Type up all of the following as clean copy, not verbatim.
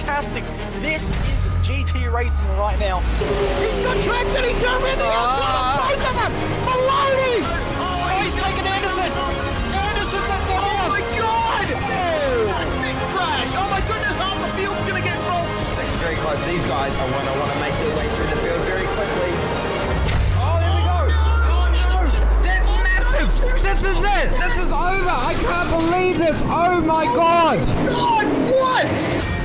fantastic. This is GT racing right now. He's got traction, he's got everything outside of both of them! Maloney! Oh, he's taken Anderson! Anderson's up top! Oh my god! Oh. Big crash! Oh my goodness, half the field's gonna get rolled! It's very close. These guys are want to make their way through the field very quickly. Oh, there we go! Oh no! That's massive! This is it! This is over! I can't believe this! Oh my god! God, what?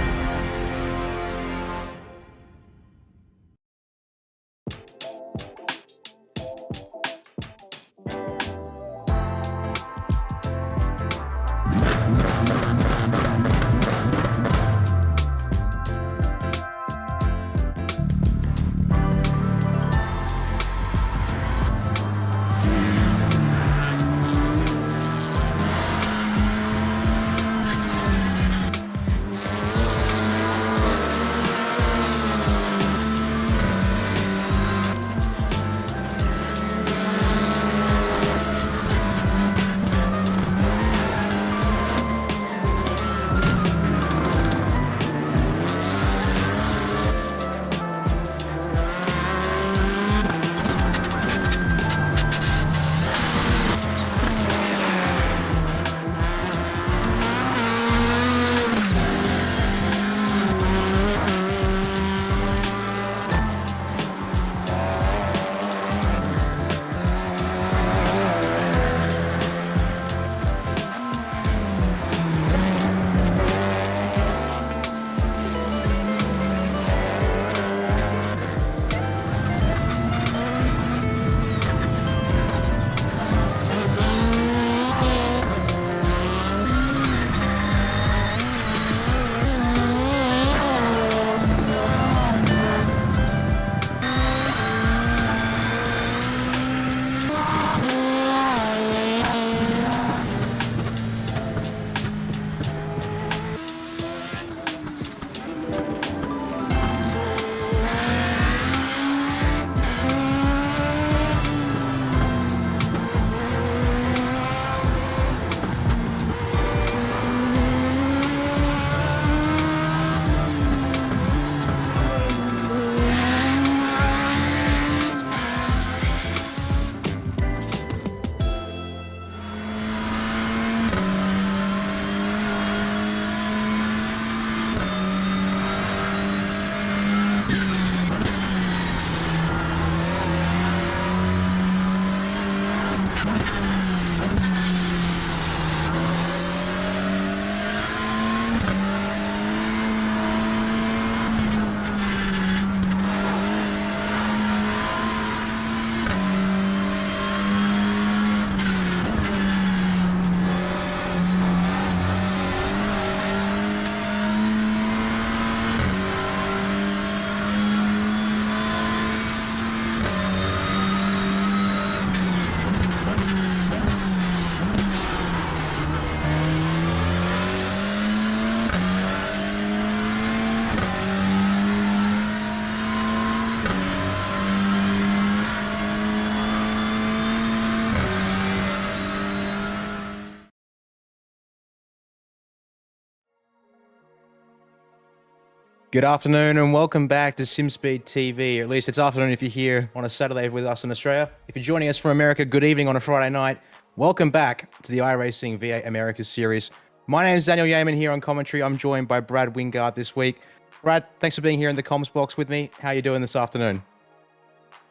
Good afternoon and welcome back to SimSpeed TV, or at least it's afternoon if you're here on a Saturday with us in Australia. If you're joining us from America, good evening on a Friday night. Welcome back to the iRacing V8 Americas series. My name is Daniel Yeaman here on commentary. I'm joined by Brad Wingard this week. Brad, thanks for being here in the comms box with me. How are you doing this afternoon?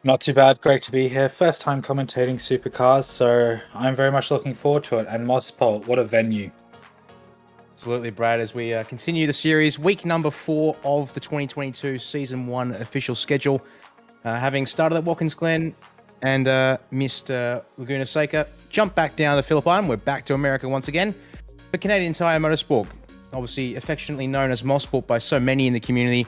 Not too bad. Great to be here. First time commentating Supercars, so I'm very much looking forward to it. And Mosport, what a venue. Absolutely, Brad, as we continue the series, week number 4 of the 2022 Season 1 official schedule. Having started at Watkins Glen and missed Laguna Seca, jump back down to Phillip Island. We're back to America once again for Canadian Tire Motorsport, obviously affectionately known as Mosport by so many in the community.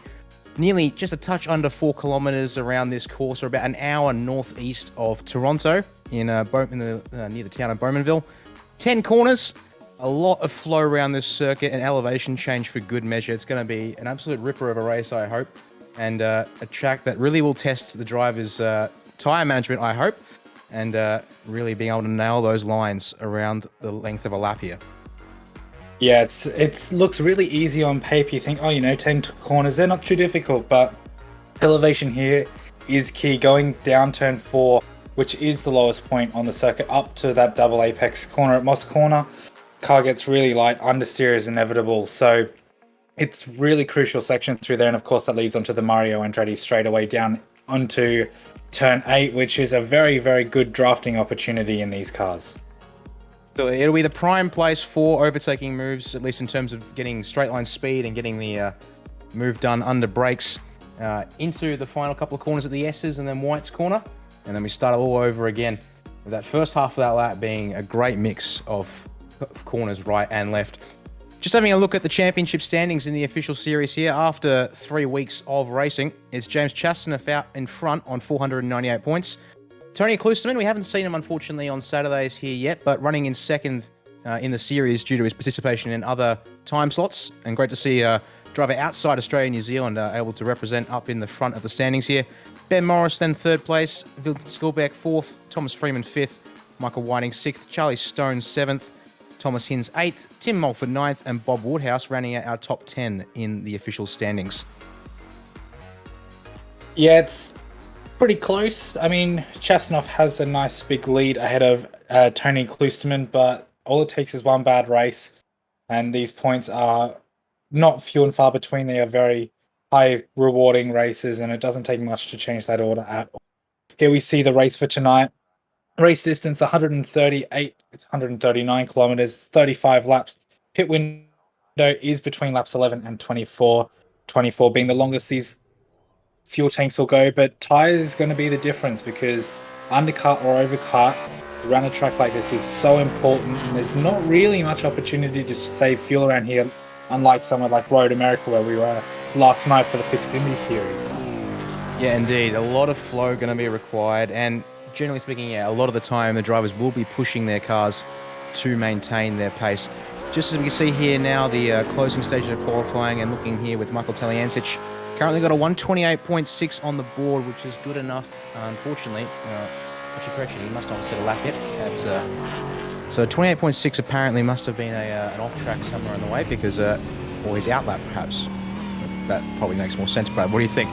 Nearly just a touch under 4 kilometers around this course, or about an hour northeast of Toronto in near the town of Bowmanville. 10 corners. A lot of flow around this circuit and elevation change for good measure. It's going to be an absolute ripper of a race, I hope, and a track that really will test the driver's tyre management, I hope, and really being able to nail those lines around the length of a lap here. Yeah, it looks really easy on paper. You think, oh, 10 corners, they're not too difficult, but elevation here is key. Going down turn 4, which is the lowest point on the circuit, up to that double apex corner at Moss Corner, car gets really light, understeer is inevitable. So it's really crucial section through there, and of course that leads onto the Mario Andretti straightaway down onto turn 8, which is a very, very good drafting opportunity in these cars. So it'll be the prime place for overtaking moves, at least in terms of getting straight line speed and getting the move done under brakes into the final couple of corners at the S's and then White's corner. And then we start all over again, with that first half of that lap being a great mix of corners right and left. Just having a look at the championship standings in the official series here. After 3 weeks of racing, it's James Chastain out in front on 498 points. Tony Klusterman, we haven't seen him unfortunately on Saturdays here yet, but running in second in the series due to his participation in other time slots. And great to see a driver outside Australia and New Zealand able to represent up in the front of the standings here. Ben Morris then third place, Vincent Skilbeck fourth, Thomas Freeman fifth, Michael Whiting sixth, Charlie Stone seventh, Thomas Hinz eighth, Tim Mulford ninth, and Bob Woodhouse rounding out our top 10 in the official standings. Yeah, it's pretty close. I mean, Chastinov has a nice big lead ahead of Tony Klusterman, but all it takes is one bad race, and these points are not few and far between. They are very high rewarding races, and it doesn't take much to change that order at all. Here we see the race for tonight. Race distance 139 kilometers, 35 laps. Pit window is between laps 11 and 24. 24 being the longest these fuel tanks will go, but tires is going to be the difference, because undercut or overcut around a track like this is so important, and there's not really much opportunity to save fuel around here, unlike somewhere like Road America where we were last night for the Fixed Indy Series. Yeah, indeed. A lot of flow going to be required, and generally speaking, yeah, a lot of the time the drivers will be pushing their cars to maintain their pace. Just as we can see here now, the closing stages of qualifying, and looking here with Michael Taliancic, currently got a 128.6 on the board, which is good enough, unfortunately. Actually, correction, he must not have set a lap yet. So 28.6 apparently must have been an off-track somewhere on the way, because, or his outlap perhaps. That probably makes more sense, Brad. What do you think?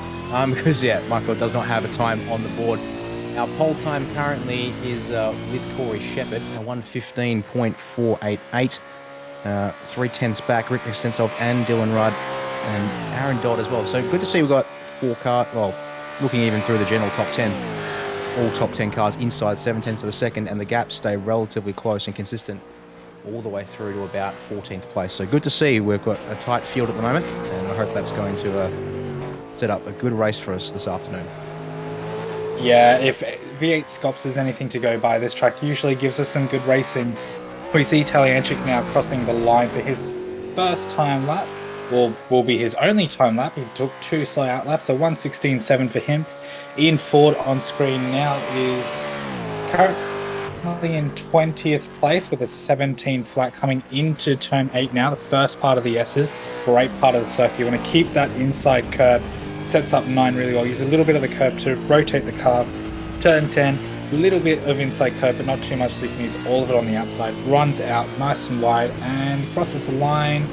Because, yeah, Michael does not have a time on the board. Our pole time currently is with Corey Shepherd, a 1:15.488. 3/10 back, Rick Extensov and Dylan Rudd and Aaron Dodd as well. So good to see we've got 4 cars, well, looking even through the general top 10, all top 10 cars inside 7/10 of a second, and the gaps stay relatively close and consistent all the way through to about 14th place. So good to see we've got a tight field at the moment, and I hope that's going to set up a good race for us this afternoon. Yeah, if V8 Scops is anything to go by, this track usually gives us some good racing. We see Taliancic now crossing the line for his first time lap, or will be his only time lap. He took 2 slow out laps, so 1:16.7 for him. Ian Ford on screen now is currently in 20th place with a 17 flat coming into turn 8 now, the first part of the S's. Great part of the circuit. You want to keep that inside curb. Sets up 9 really well. Use a little bit of the curb to rotate the car. Turn 10, a little bit of inside curb, but not too much, so you can use all of it on the outside. Runs out nice and wide and crosses the line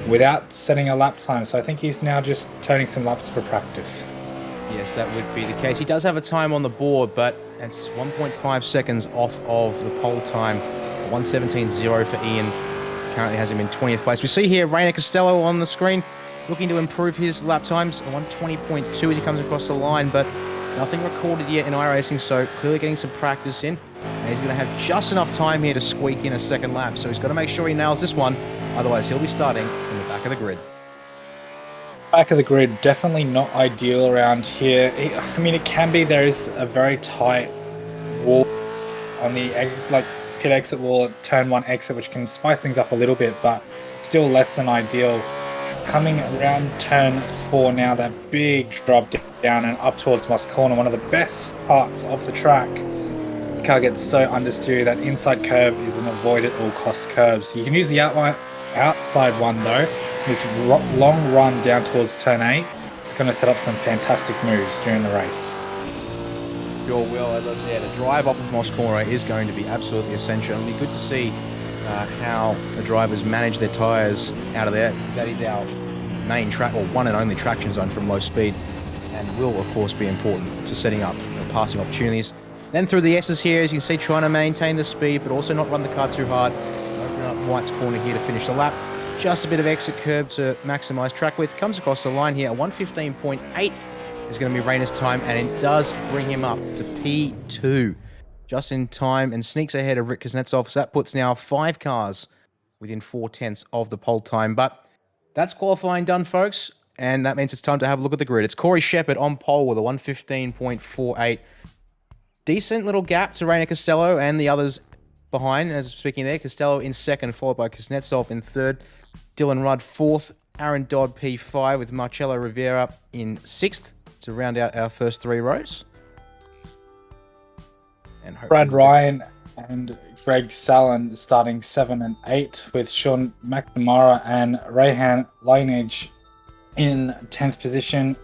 without setting a lap time. So I think he's now just turning some laps for practice. Yes, that would be the case. He does have a time on the board, but it's 1.5 seconds off of the pole time. 1:17.0 for Ian. Currently has him in 20th place. We see here Rainer Costello on the screen, looking to improve his lap times, 1:20.2 as he comes across the line, but nothing recorded yet in iRacing, so clearly getting some practice in. And he's going to have just enough time here to squeak in a second lap, so he's got to make sure he nails this one, otherwise he'll be starting from the back of the grid. Back of the grid, definitely not ideal around here. I mean, it can be. There is a very tight wall on the pit exit wall at turn 1 exit, which can spice things up a little bit, but still less than ideal. Coming around turn 4 now, that big drop down and up towards Moss Corner, one of the best parts of the track. The car gets so understeer. That inside curb is an avoid at all cost curb. So you can use the outside one though. This long run down towards turn 8 is going to set up some fantastic moves during the race. Sure will, as I said, a drive off of Moss Corner is going to be absolutely essential. It'll be good to see how the drivers manage their tyres out of there. That is our main track, or one and only traction zone from low speed, and will of course be important to setting up passing opportunities. Then through the S's here, as you can see, trying to maintain the speed, but also not run the car too hard. Open up White's corner here to finish the lap. Just a bit of exit curb to maximise track width. Comes across the line here. 1:15.8 is going to be Rayner's time, and it does bring him up to P2 just in time and sneaks ahead of Rick Kuznetsov. So that puts now 5 cars within 4/10 of the pole time. But that's qualifying done, folks, and that means it's time to have a look at the grid. It's Corey Shepherd on pole with a 1:15.48. Decent little gap to Rainer Costello and the others behind, as speaking there. Costello in second, followed by Kuznetsov in third. Dylan Rudd fourth. Aaron Dodd P5 with Marcello Rivera in sixth to round out our first 3 rows. And Brad Ryan and Greg Sallin starting 7 and 8, with Sean McNamara and Rayhan Lineage in 10th position.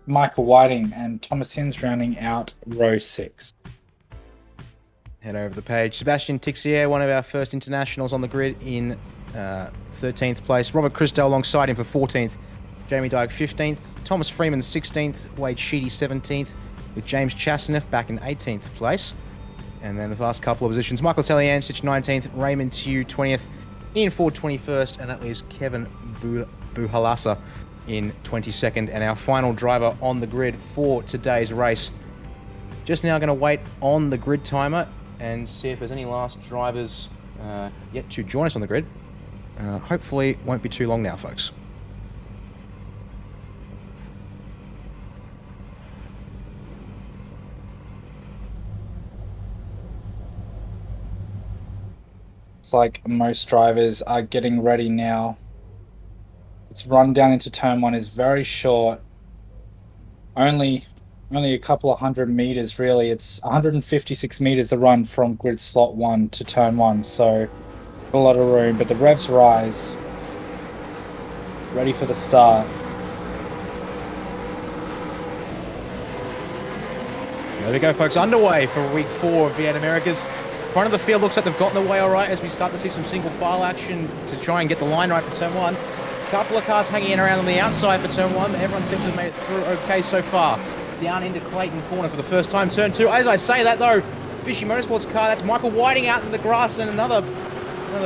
Michael Whiting and Thomas Hins rounding out row 6. Head over the page. Sebastian Tixier, one of our first internationals on the grid, in 13th place. Robert Christel alongside him for 14th. Jamie Dyke 15th. Thomas Freeman 16th. Wade Sheedy 17th. With James Chasneff back in 18th place. And then the last couple of positions. Michael Taliancic 19th. Raymond Tew 20th. Ian Ford 21st. And that leaves Kevin Buhalasa in 22nd. And our final driver on the grid for today's race. Just now going to wait on the grid timer and see if there's any last drivers yet to join us on the grid. Hopefully won't be too long now, folks. It's like most drivers are getting ready now. Its run down into turn 1 is very short. Only a couple of 100 meters, really. It's 156 meters to run from grid slot 1 to turn 1, so a lot of room. But the revs rise. Ready for the start. There we go, folks. Underway for week 4 of Vienna Americas. Front of the field looks like they've gotten away all right as we start to see some single file action to try and get the line right for turn 1. Couple of cars hanging around on the outside for turn 1. Everyone seems to have made it through okay so far. Down into Clayton Corner for the first time. Turn 2. As I say that though, Fishy Motorsports car, that's Michael Whiting out in the grass, and another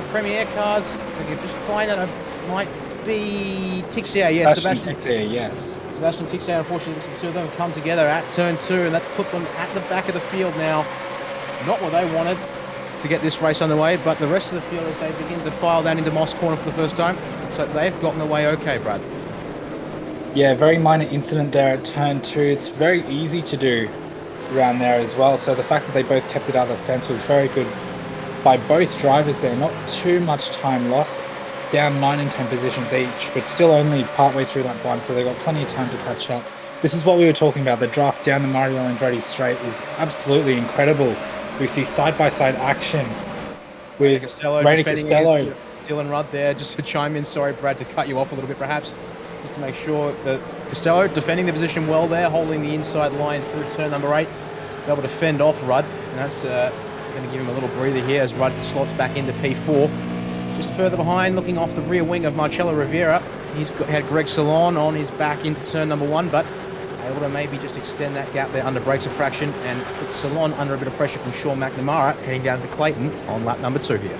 Premier cars. I can just find that it might be Tixier. Yes, Sebastian Tixier, yes. Sebastian Tixier, unfortunately, the two of them come together at turn 2, and that's put them at the back of the field now. Not what they wanted to get this race underway, but the rest of the field, as they begin to file down into Moss Corner for the first time, so they've gotten away okay, Brad. Yeah, very minor incident there at turn 2. It's very easy to do around there as well, so the fact that they both kept it out of the fence was very good by both drivers there. Not too much time lost, down 9 and 10 positions each, but still only partway through that one, so they've got plenty of time to catch up. This is what we were talking about. The draft down the Mario Andretti straight is absolutely incredible. We see side-by-side action with Rainer Costello. Dylan Rudd there, just to chime in. Sorry, Brad, to cut you off a little bit perhaps, just to make sure that Costello defending the position well there, holding the inside line through turn number 8. He's able to fend off Rudd, and that's going to give him a little breather here as Rudd slots back into P4. Just further behind, looking off the rear wing of Marcello Rivera, had Greg Salon on his back into turn number 1, but able to maybe just extend that gap there under brakes a fraction and put Salon under a bit of pressure from Sean McNamara, heading down to Clayton on lap number 2 here.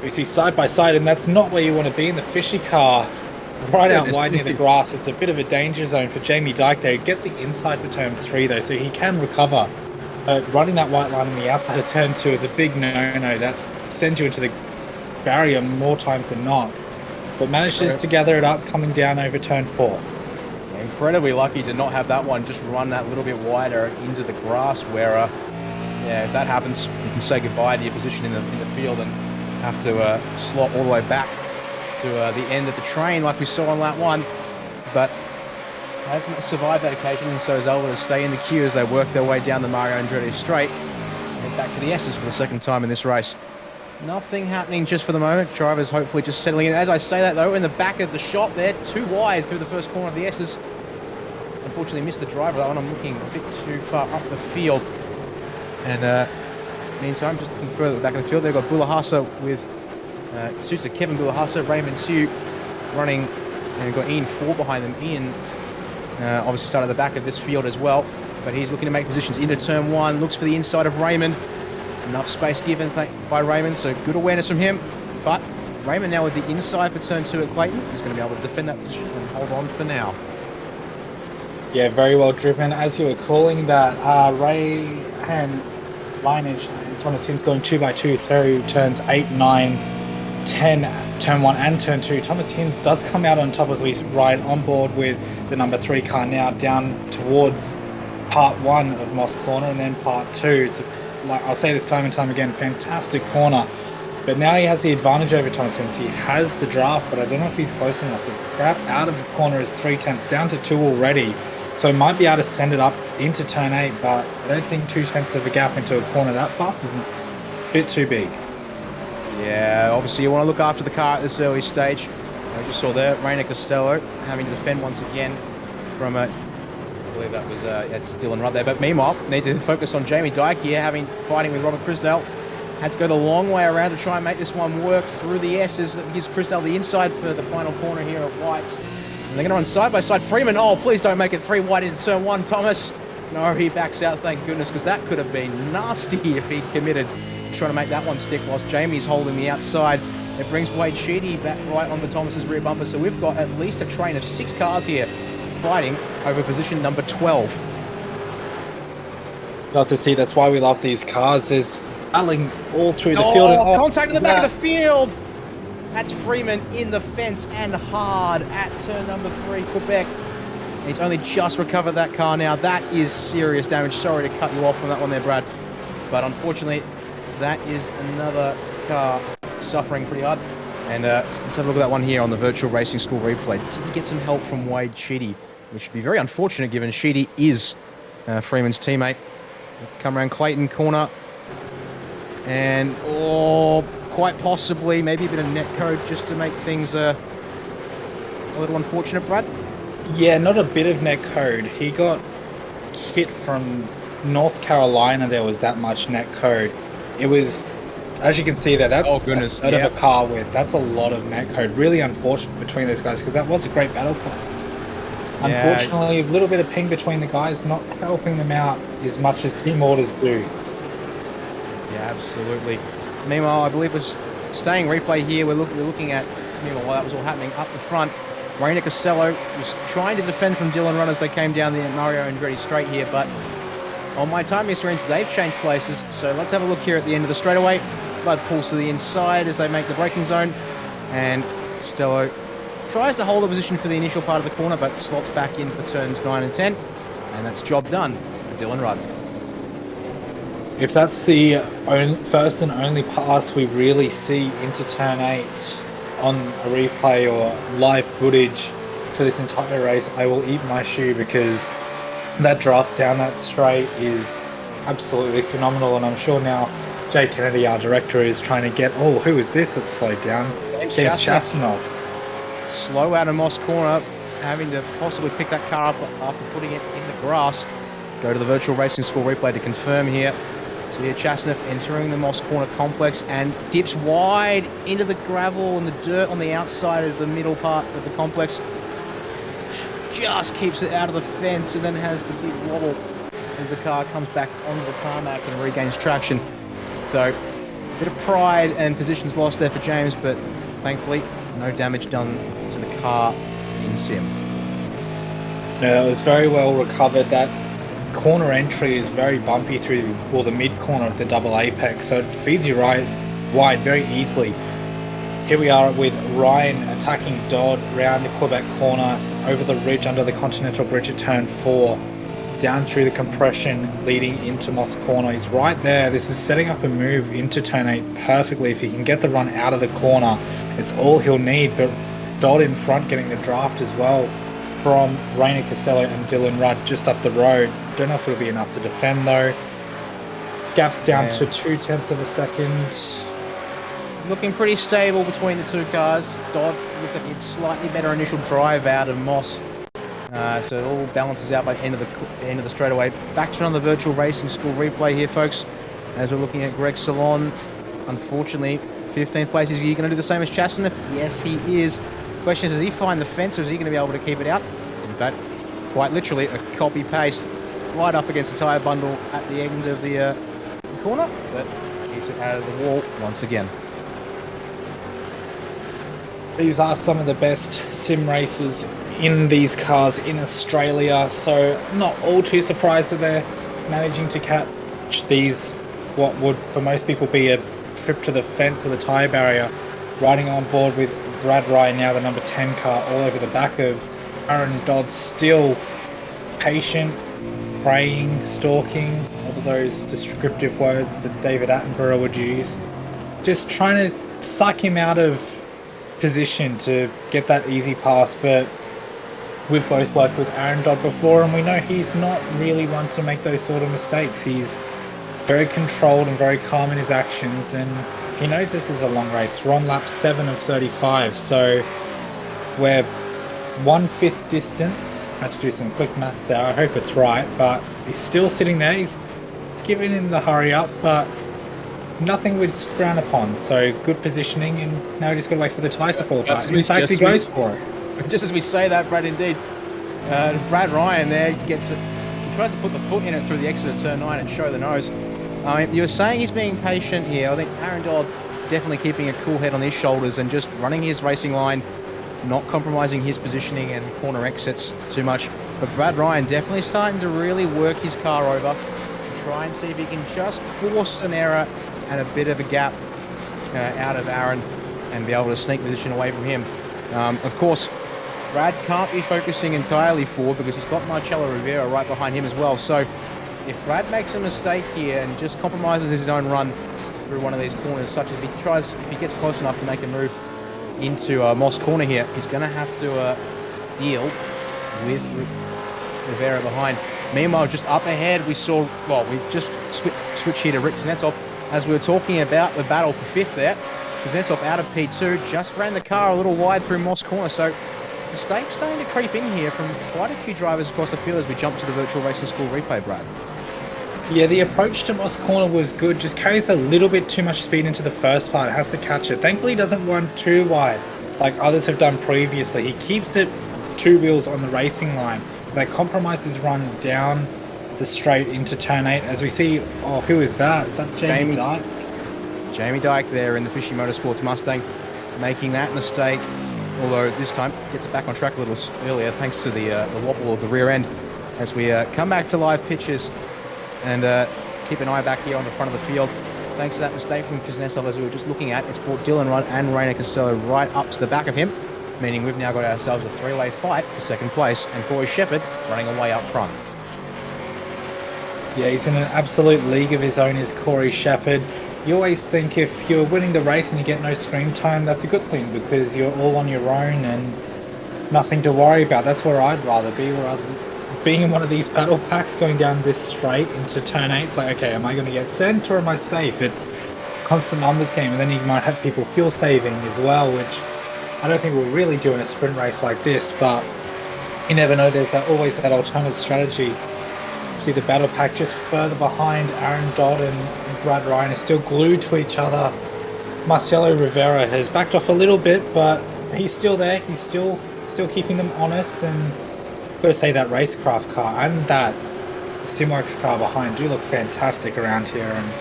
We see side by side, and that's not where you want to be in the Fishy car. Right out wide near the grass. It's a bit of a danger zone for Jamie Dyke there. He gets the inside for turn 3 though, so he can recover. Running that white line on the outside of turn 2 is a big no-no. That sends you into the barrier more times than not. But manages to gather it up coming down over turn 4. Incredibly lucky to not have that one just run that little bit wider into the grass where, yeah, if that happens, you can say goodbye to your position in the field and have to slot all the way back to the end of the train like we saw on lap 1. But has survived that occasion and so is able to stay in the queue as they work their way down the Mario Andretti straight and head back to the S's for the second time in this race. Nothing happening just for the moment. Drivers hopefully just settling in. As I say that though, in the back of the shot there, too wide through the first corner of the S's. Unfortunately missed the driver that one. I'm looking a bit too far up the field. And Meantime, just looking further back in the field, they've got Bulahasa with suits of Kevin Bulahasa, Raymond Sue running, and got Ian Ford behind them. Ian obviously started at the back of this field as well, but he's looking to make positions into turn 1, looks for the inside of Raymond. Enough space given by Raymond, so good awareness from him. But Raymond now with the inside for turn 2 at Clayton. He's going to be able to defend that position and hold on for now. Yeah, very well driven. As you were calling that, Ray and lineage, Thomas Hin's going 2x2 through turns 8, 9, 10, turn 1 and turn 2. Thomas Hin's does come out on top as we ride on board with the number 3 car now down towards part 1 of Moss Corner and then part 2. It's like I'll say this time and time again, fantastic corner. But now he has the advantage over Thomas Hin's. He has the draft, but I don't know if he's close enough. The gap out of the corner is 3/10, down to 2 already. So he might be able to send it up into turn 8, but I don't think 2/10 of a gap into a corner that fast is a bit too big. Yeah, obviously you want to look after the car at this early stage. I just saw there, Rainer Costello having to defend once again from I believe that was that's Dylan right there. But meanwhile, need to focus on Jamie Dyke here, fighting with Robert Crisdale. Had to go the long way around to try and make this one work through the S's. That gives Crisdale the inside for the final corner here at White's. And they're going to run side by side. Freeman, oh, please don't make it 3 wide into turn 1. Thomas, no, he backs out, thank goodness, because that could have been nasty if he'd committed. He's trying to make that one stick whilst Jamie's holding the outside. It brings Wade Sheedy back right onto Thomas's rear bumper. So we've got at least a train of 6 cars here fighting over position number 12. Love to see, that's why we love these cars. There's battling all through the field. Oh, contact in the back of the field. That's Freeman in the fence and hard at turn number 3, Quebec. He's only just recovered that car now. That is serious damage. Sorry to cut you off on that one there, Brad. But unfortunately, that is another car suffering pretty hard. And let's have a look at that one here on the virtual racing school replay. Did he get some help from Wade Sheedy? Which would be very unfortunate given Sheedy is Freeman's teammate. Come around Clayton corner. And, quite possibly, maybe a bit of net code just to make things a little unfortunate, Brad? Yeah, not a bit of net code. He got hit from North Carolina. There was that much net code. It was, as you can see there, that's of a car with. That's a lot of net code. Really unfortunate between those guys because that was a great battle play. Yeah. Unfortunately, a little bit of ping between the guys, not helping them out as much as team orders do. Yeah, absolutely. Meanwhile, I believe we're staying replay here. We're looking at, meanwhile, while that was all happening, up the front, Rainer Costello was trying to defend from Dylan Run as they came down the Mario Andretti straight here, but on my timing screens, they've changed places. So let's have a look here at the end of the straightaway. Bud pulls to the inside as they make the braking zone, and Costello tries to hold the position for the initial part of the corner, but slots back in for turns 9 and 10, and that's job done for Dylan Rudd. If that's the first and only pass we really see into turn 8 on a replay or live footage for this entire race, I will eat my shoe because that draft down that straight is absolutely phenomenal. And I'm sure now Jay Kennedy, our director, is trying to get, who is this that's slowed down? James Chastinov. Slow out of Moss corner, having to possibly pick that car up after putting it in the grass. Go to the virtual racing school replay to confirm here. So here Chastinov entering the Moss corner complex and dips wide into the gravel and the dirt on the outside of the middle part of the complex. Just keeps it out of the fence and then has the big wobble as the car comes back onto the tarmac and regains traction. So a bit of pride and positions lost there for James, but thankfully no damage done to the car in sim. No, it was very well recovered. That corner entry is very bumpy through the mid corner of the double apex, so it feeds you right wide very easily. Here we are with Ryan attacking Dodd round the Quebec corner, over the ridge under the Continental Bridge at turn 4, down through the compression leading into Moss corner. He's right there. This is setting up a move into turn 8 perfectly. If he can get the run out of the corner, it's all he'll need. But Dodd in front getting the draft as well from Rainer Costello and Dylan Rudd just up the road. Don't know if it'll be enough to defend though. Gaps down to 0.2 of a second. Looking pretty stable between the two cars. Dodd looked like he had slightly better initial drive out of Moss. So it all balances out by the end of the straightaway. Back to on the virtual racing school replay here, folks. as we're looking at Greg Salon. Unfortunately, 15th place. Is he going to do the same as Chastanet? Yes, he is. Question is, does he find the fence or is he going to be able to keep it out? In fact, quite literally, a copy-paste right up against the tyre bundle at the end of the corner, but keeps it out of the wall once again. These are some of the best sim races in these cars in Australia, so not all too surprised that they're managing to catch these, what would for most people be a trip to the fence or the tyre barrier, riding on board with Brad Ryan, now the number 10 car, all over the back of Aaron Dodd, still patient, praying, stalking, all of those descriptive words that David Attenborough would use, just trying to suck him out of position to get that easy pass. But we've both worked with Aaron Dodd before, and we know he's not really one to make those sort of mistakes. He's very controlled and very calm in his actions, and he knows this is a long race. We're on lap 7 of 35, so we're 1/5 distance. I had to do some quick math there, I hope it's right, but he's still sitting there. He's giving him the hurry up, but nothing was frowned upon, so good positioning, and now we just got to wait for the tyres to fall apart. In fact, he goes for it. Just as we say that, Brad, indeed, Brad Ryan there gets it. He tries to put the foot in it through the exit of turn 9 and show the nose. You were saying he's being patient here. I think Aaron Dodd definitely keeping a cool head on his shoulders and just running his racing line, not compromising his positioning and corner exits too much. But Brad Ryan definitely starting to really work his car over, try and see if he can just force an error and a bit of a gap out of Aaron and be able to sneak position away from him. Of course, Brad can't be focusing entirely forward because he's got Marcelo Rivera right behind him as well. So if Brad makes a mistake here and just compromises his own run through one of these corners, such as if he gets close enough to make a move into Moss corner here, he's going to have to deal with Rivera behind. Meanwhile, just up ahead, we just switch here to Rick Kuznetsov. As we were talking about the battle for 5th there, Kuznetsov out of P2, just ran the car a little wide through Moss corner, so mistakes starting to creep in here from quite a few drivers across the field as we jump to the Virtual Racing School replay, Brad. Yeah, the approach to Moss corner was good, just carries a little bit too much speed into the first part, has to catch it. Thankfully he doesn't run too wide like others have done previously. He keeps it 2 wheels on the racing line. They compromise his run down the straight into turn 8 as we see, who is that? Is that Jamie Dyke? Jamie Dyke there in the Fishy Motorsports Mustang, making that mistake, although this time gets it back on track a little earlier thanks to the wobble of the rear end. As we come back to live pictures and keep an eye back here on the front of the field. Thanks to that mistake from Kuznetsov, as we were just looking at, it's brought Dylan Rudd and Rainer Costello right up to the back of him, meaning we've now got ourselves a 3-way fight for 2nd place, and Corey Shepherd running away up front. Yeah, he's in an absolute league of his own, is Corey Shepherd. You always think if you're winning the race and you get no screen time, that's a good thing because you're all on your own and nothing to worry about. That's where I'd rather be, rather than being in one of these battle packs going down this straight into turn 8. It's like, okay, am I going to get sent or am I safe? It's a constant numbers game, and then you might have people fuel saving as well, which I don't think we'll really do in a sprint race like this, but you never know. There's always that alternate strategy. See the battle pack just further behind. Aaron Dodd and Brad Ryan are still glued to each other. Marcelo Rivera has backed off a little bit, but he's still there. He's still keeping them honest, and I've got to say that racecraft car and that Simworks car behind do look fantastic around here, and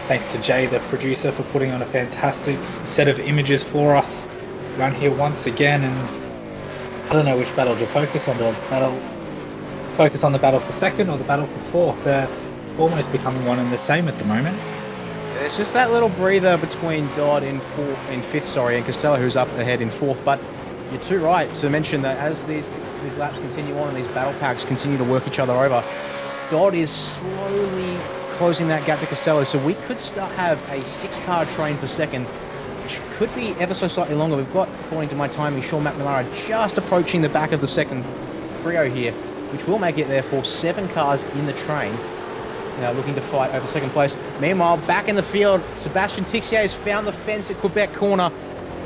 thanks to Jay, the producer, for putting on a fantastic set of images for us around here once again. And I don't know which battle to focus on, the battle for 2nd or the battle for 4th. They're almost becoming one and the same at the moment. It's just that little breather between Dodd in 5th, and Costello, who's up ahead in 4th. But you're too right to mention that as these laps continue on and these battle packs continue to work each other over, Dodd is slowly closing that gap to Costello. So we could have a 6-car train for 2nd, which could be ever so slightly longer. We've got, according to my timing, Sean McNamara just approaching the back of the 2nd trio here, which will make it therefore 7 cars in the train. Now looking to fight over 2nd place. Meanwhile, back in the field, Sebastian Tixier has found the fence at Quebec corner,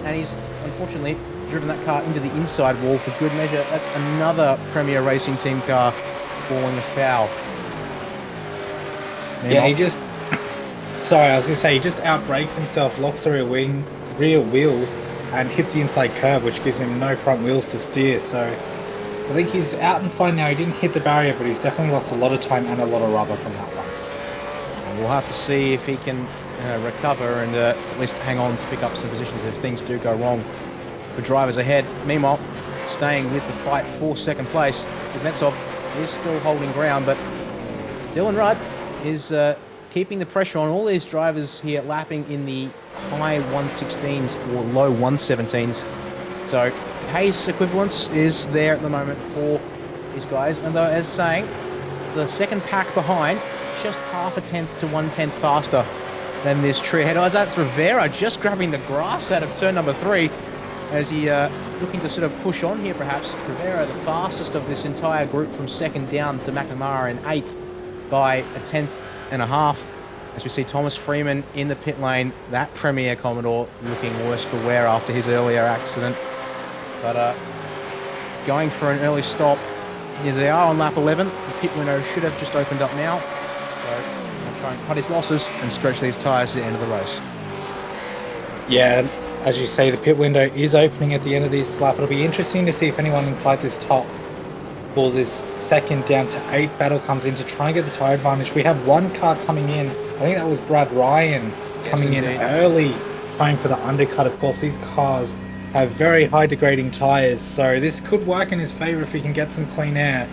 and he's unfortunately driven that car into the inside wall for good measure. That's another Premier Racing Team car falling afoul. Yeah, he just Sorry, I was going to say, he just outbrakes himself, locks the rear wheels, and hits the inside curb, which gives him no front wheels to steer. So I think he's out and fine now. He didn't hit the barrier, but he's definitely lost a lot of time and a lot of rubber from that one. And we'll have to see if he can recover and at least hang on to pick up some positions if things do go wrong for drivers ahead. Meanwhile, staying with the fight for second place, Kuznetsov is still holding ground, but Dylan Rudd is keeping the pressure on all these drivers here, lapping in the high 116s or low 117s. So pace equivalence is there at the moment for these guys, and though, as saying, the second pack behind, just half a tenth to 1/10 faster than this tree ahead. Oh, that's Rivera just grabbing the grass out of turn number 3 as he looking to sort of push on here perhaps. Rivera, the fastest of this entire group, from second down to McNamara in 8th by 1/10 and a half. As we see Thomas Freeman in the pit lane, that Premier Commodore looking worse for wear after his earlier accident. But going for an early stop. Here they are on lap 11. The pit window should have just opened up now. So he'll try and cut his losses and stretch these tyres to the end of the race. Yeah, as you say, the pit window is opening at the end of this lap. It'll be interesting to see if anyone inside this top for this second down to 8th battle comes in to try and get the tyre advantage. We have one car coming in. I think that was Brad Ryan coming in early, trying for the undercut. Of course, these cars have very high degrading tyres, so this could work in his favour if he can get some clean air.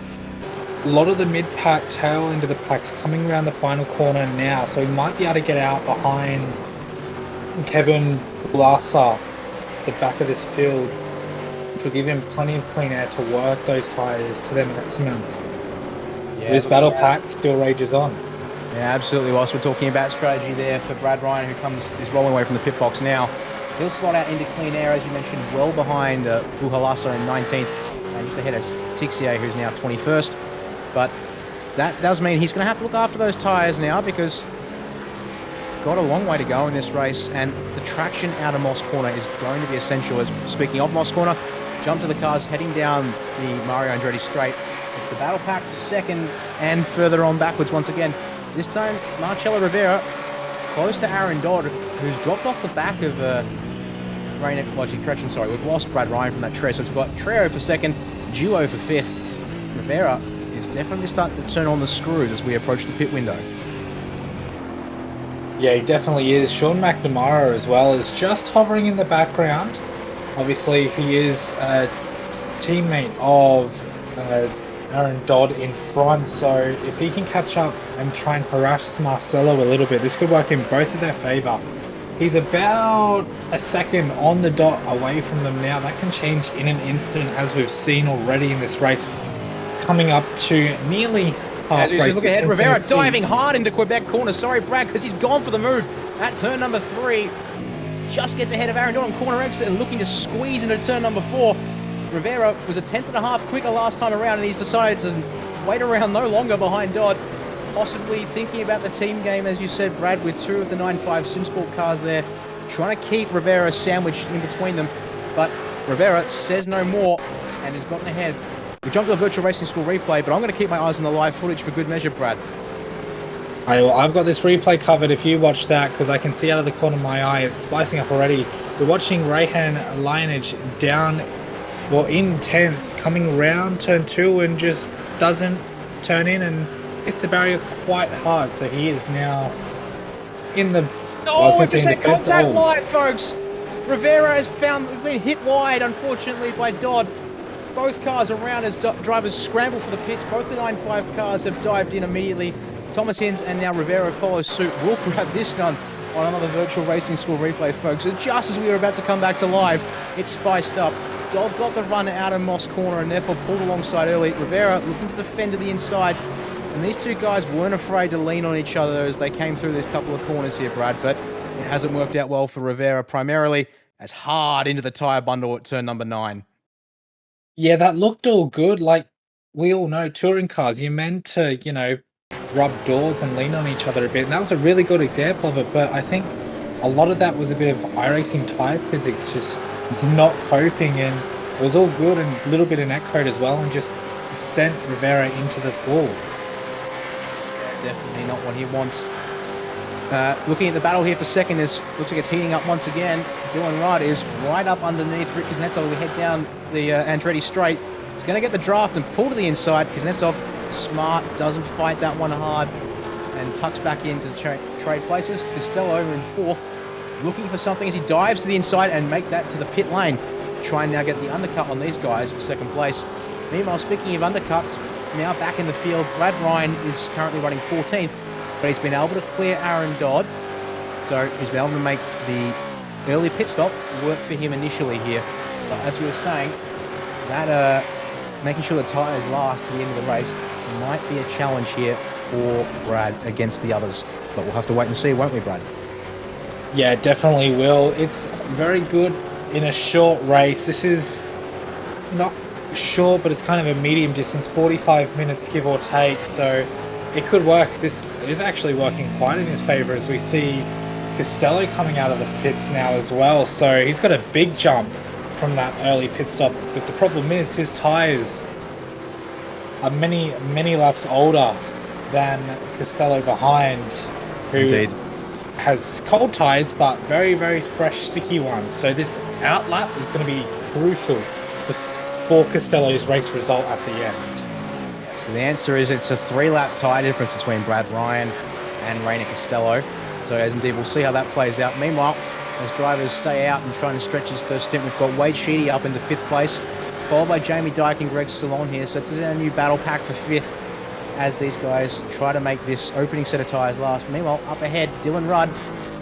A lot of the mid-pack tail end of the pack's coming around the final corner now, so he might be able to get out behind Kevin Blasser, the back of this field, which will give him plenty of clean air to work those tyres to their maximum. Yeah, this battle pack still rages on. Yeah, absolutely. Whilst we're talking about strategy there for Brad Ryan, is rolling away from the pit box now. He'll slot out into clean air, as you mentioned, well behind Buhalasa in 19th, and just ahead of Tixier, who's now 21st. But that does mean he's going to have to look after those tyres now, because got a long way to go in this race, and the traction out of Moss Corner is going to be essential. As speaking of Moss Corner, jump to the cars heading down the Mario Andretti straight. It's the battle pack for second and further on backwards once again. This time, Marcelo Rivera close to Aaron Dodd, who's dropped off the back of we've lost Brad Ryan from that trio. So we've got Trio for second, Duo for 5th. Rivera is definitely starting to turn on the screws as we approach the pit window. Yeah, he definitely is. Sean McNamara as well is just hovering in the background. Obviously, he is a teammate of Aaron Dodd in front, so if he can catch up and try and harass Marcelo a little bit, this could work in both of their favour. He's about a second on the dot away from them now. That can change in an instant, as we've seen already in this race. Coming up to nearly halfway. Look ahead, Rivera diving hard into Quebec corner. Sorry, Brad, because he's gone for the move at turn number 3. Just gets ahead of Aaron Dodd on corner exit and looking to squeeze into turn number 4. Rivera was a 1/10 and a half quicker last time around, and he's decided to wait around no longer behind Dodd. Possibly thinking about the team game, as you said, Brad, with 2 of the 9.5 SimSport cars there, trying to keep Rivera sandwiched in between them. But Rivera says no more and has gotten ahead. We jumped to a virtual racing school replay, but I'm going to keep my eyes on the live footage for good measure, Brad. I've got this replay covered if you watch that, because I can see out of the corner of my eye it's spicing up already. We're watching Rayhan Lionage down, in 10th, coming round turn 2 and just doesn't turn in and hits the barrier quite hard. So he is now in the... it's just that contact live, folks. Rivera has been hit wide, unfortunately, by Dodd. Both cars around as drivers scramble for the pits. Both the 9.5 cars have dived in immediately. Thomas Hins and now Rivera follow suit. We'll grab this done on another virtual racing school replay, folks. And just as we were about to come back to live, it's spiced up. Dodd got the run out of Moss Corner and therefore pulled alongside early. Rivera looking to defend to the inside. And these two guys weren't afraid to lean on each other as they came through this couple of corners here, Brad. But it hasn't worked out well for Rivera, primarily as hard into the tyre bundle at turn number 9. Yeah, that looked all good. Like, we all know touring cars, you're meant to, rub doors and lean on each other a bit. And that was a really good example of it. But I think a lot of that was a bit of iRacing tyre physics, just not coping. And it was all good and a little bit in netcode as well, and just sent Rivera into the wall. Definitely not what he wants. Looking at the battle here for second, this looks like it's heating up once again. Dylan Rudd is right up underneath Rick Kuznetsov. We head down the Andretti straight. He's going to get the draft and pull to the inside. Kuznetsov, smart, doesn't fight that one hard and tucks back into trade places. Costello over in fourth, looking for something as he dives to the inside and make that to the pit lane. Try and now get the undercut on these guys for second place. Meanwhile, speaking of undercuts, now back in the field, Brad Ryan is currently running 14th, but he's been able to clear Aaron Dodd. So he's been able to make the early pit stop work for him initially here. But as we were saying, that making sure the tyres last to the end of the race might be a challenge here for Brad against the others. But we'll have to wait and see, won't we, Brad? Yeah, definitely will. It's very good in a short race. This is not short, but it's kind of a medium distance, 45 minutes give or take, so it could work. This is actually working quite in his favour as we see Costello coming out of the pits now as well, so he's got a big jump from that early pit stop, but the problem is his tyres are many laps older than Costello behind, who Indeed has cold tyres but very fresh sticky ones, so this outlap is going to be crucial for Costello's race result at the end. So the answer is it's a 3-lap tyre difference between Brad Ryan and Reina Costello. So as indeed, we'll see how that plays out. Meanwhile, as drivers stay out and trying to stretch his first stint, we've got Wade Sheedy up into 5th place, followed by Jamie Dyke and Greg Salon here. So it's our new battle pack for 5th as these guys try to make this opening set of tyres last. Meanwhile, up ahead, Dylan Rudd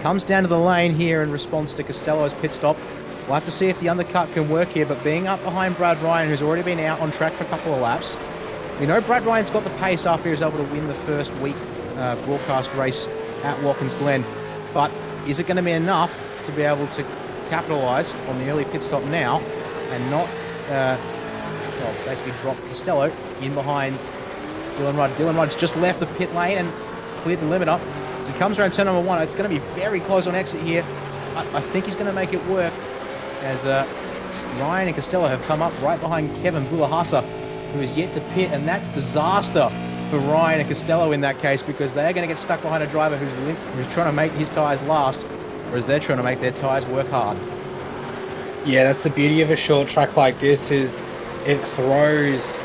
comes down to the lane here in response to Costello's pit stop. We'll have to see if the undercut can work here, but being up behind Brad Ryan, who's already been out on track for a couple of laps, we know Brad Ryan's got the pace after he was able to win the first week broadcast race at Watkins Glen, but is it going to be enough to be able to capitalise on the early pit stop now and not, basically drop Costello in behind Dylan Rudd? Dylan Rudd's just left the pit lane and cleared the limit up. As he comes around turn number 1, it's going to be very close on exit here. I think he's going to make it work, as Ryan and Costello have come up right behind Kevin Bulahasa, who is yet to pit, and that's disaster for Ryan and Costello in that case, because they're going to get stuck behind a driver who's trying to make his tyres last, whereas they're trying to make their tyres work hard. Yeah, that's the beauty of a short track like this, is it throws